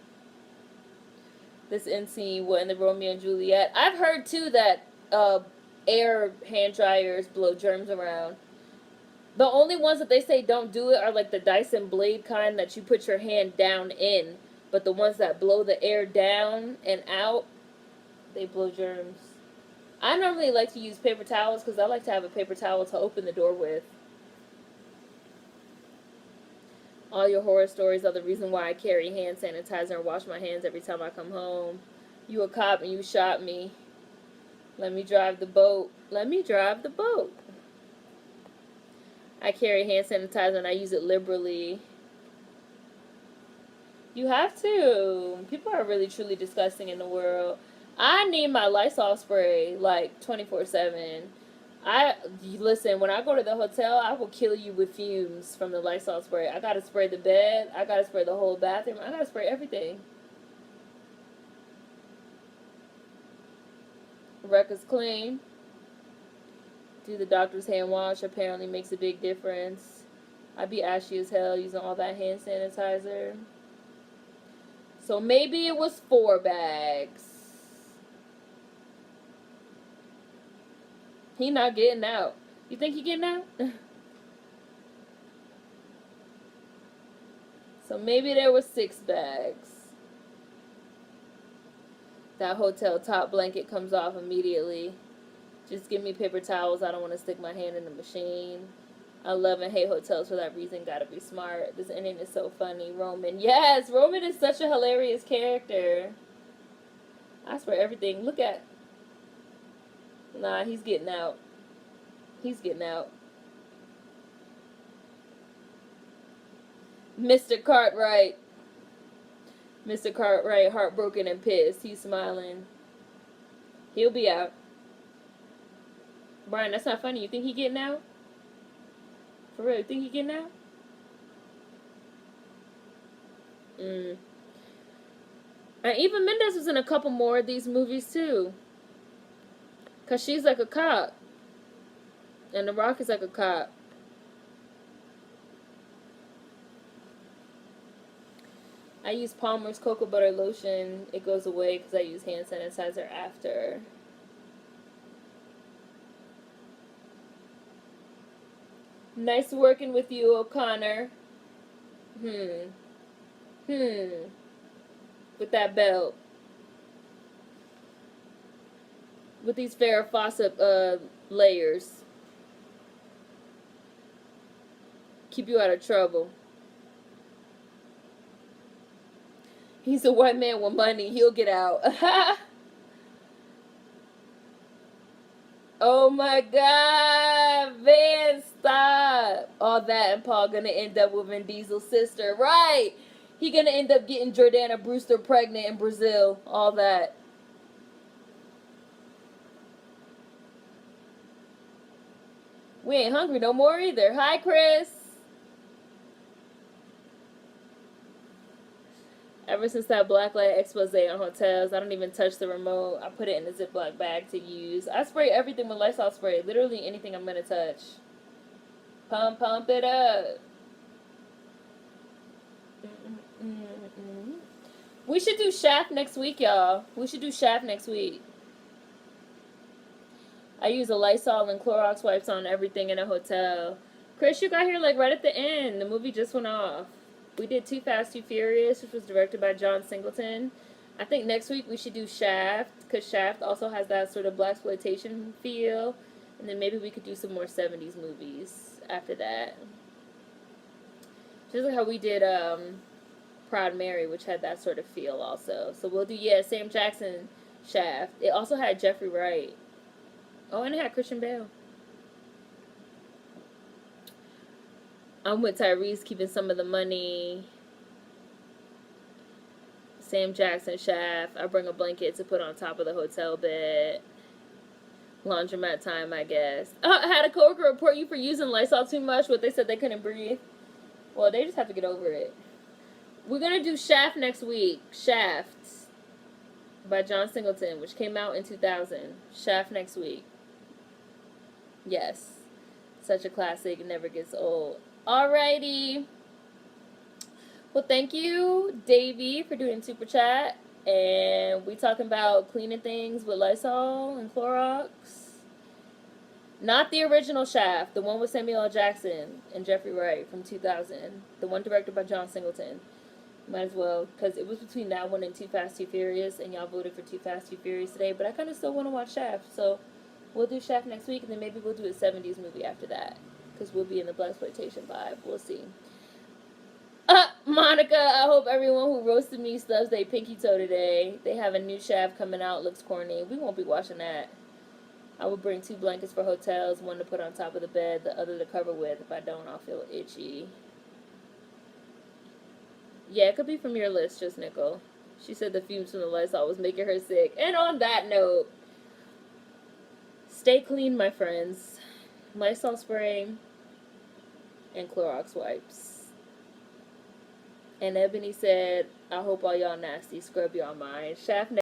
This end scene was in the Romeo and Juliet. I've heard, too, that air hand dryers blow germs around. The only ones that they say don't do it are, like, the Dyson blade kind that you put your hand down in. But the ones that blow the air down and out, they blow germs. I normally like to use paper towels because I like to have a paper towel to open the door with. All your horror stories are the reason why I carry hand sanitizer and wash my hands every time I come home. You a cop and you shot me. Let me drive the boat. Let me drive the boat. I carry hand sanitizer and I use it liberally. You have to. People are really truly disgusting in the world. I need my Lysol spray like 24/7. I listen, when I go to the hotel, I will kill you with fumes from the Lysol spray. I gotta spray the bed. I gotta spray the whole bathroom. I gotta spray everything. Record's clean. Do the doctor's hand wash. Apparently makes a big difference. I'd be ashy as hell using all that hand sanitizer. So maybe it was 4 bags. He not getting out. You think he getting out? So maybe there was 6 bags. That hotel top blanket comes off immediately. Just give me paper towels. I don't want to stick my hand in the machine. I love and hate hotels for that reason. Gotta be smart. This ending is so funny. Roman. Yes, Roman is such a hilarious character. I swear everything. Look at. Nah, he's getting out. He's getting out. Mr. Cartwright. Mr. Cartwright, heartbroken and pissed. He's smiling. He'll be out. Brian, that's not funny. You think he getting out? For real, you think he getting out? And Eva Mendes was in a couple more of these movies too. Cause she's like a cop. And The Rock is like a cop. I use Palmer's cocoa butter lotion. It goes away because I use hand sanitizer after. Nice working with you, O'Connor. With that belt. With these Farrah Fawcett layers. Keep you out of trouble. He's a white man with money. He'll get out. Oh my God, Van, stop. All that and Paul gonna end up with Vin Diesel's sister. Right. He gonna end up getting Jordana Brewster pregnant in Brazil. All that. We ain't hungry no more either. Hi, Chris. Ever since that blacklight expose on hotels, I don't even touch the remote. I put it in a Ziploc bag to use. I spray everything with Lysol spray. Literally anything I'm gonna touch. Pump it up. We should do Shaft next week, y'all. We should do Shaft next week. I use a Lysol and Clorox wipes on everything in a hotel. Chris, you got here like right at the end. The movie just went off. We did Too Fast, Too Furious, which was directed by John Singleton. I think next week we should do Shaft, because Shaft also has that sort of blaxploitation feel. And then maybe we could do some more 70s movies after that. Just like how we did Proud Mary, which had that sort of feel also. So we'll do, Sam Jackson Shaft. It also had Jeffrey Wright. Oh, and it had Christian Bale. I'm with Tyrese, keeping some of the money. Sam Jackson Shaft. I bring a blanket to put on top of the hotel bed. Laundromat time, I guess. Oh, I had a coworker report you for using Lysol too much. What they said they couldn't breathe. Well, they just have to get over it. We're going to do Shaft next week. Shaft by John Singleton, which came out in 2000. Shaft next week. Yes. Such a classic. It never gets old. Alrighty. Well, thank you, Davey, for doing Super Chat. And we talking about cleaning things with Lysol and Clorox. Not the original Shaft. The one with Samuel L. Jackson and Jeffrey Wright from 2000. The one directed by John Singleton. Might as well, because it was between that one and Too Fast, Too Furious. And y'all voted for Too Fast, Too Furious today. But I kind of still want to watch Shaft. So we'll do Shaft next week. And then maybe we'll do a 70s movie after that. Because we'll be in the blaxploitation vibe. We'll see. Monica, I hope everyone who roasted me stubs their pinky toe today. They have a new Shaft coming out. Looks corny. We won't be watching that. I will bring 2 blankets for hotels. One to put on top of the bed. The other to cover with. If I don't, I'll feel itchy. Yeah, it could be from your list, just Nickel. She said the fumes from the Lysol was making her sick. And on that note, stay clean, my friends. Lysol spraying and Clorox wipes. And Ebony said, I hope all y'all nasty scrub y'all mind. Shaft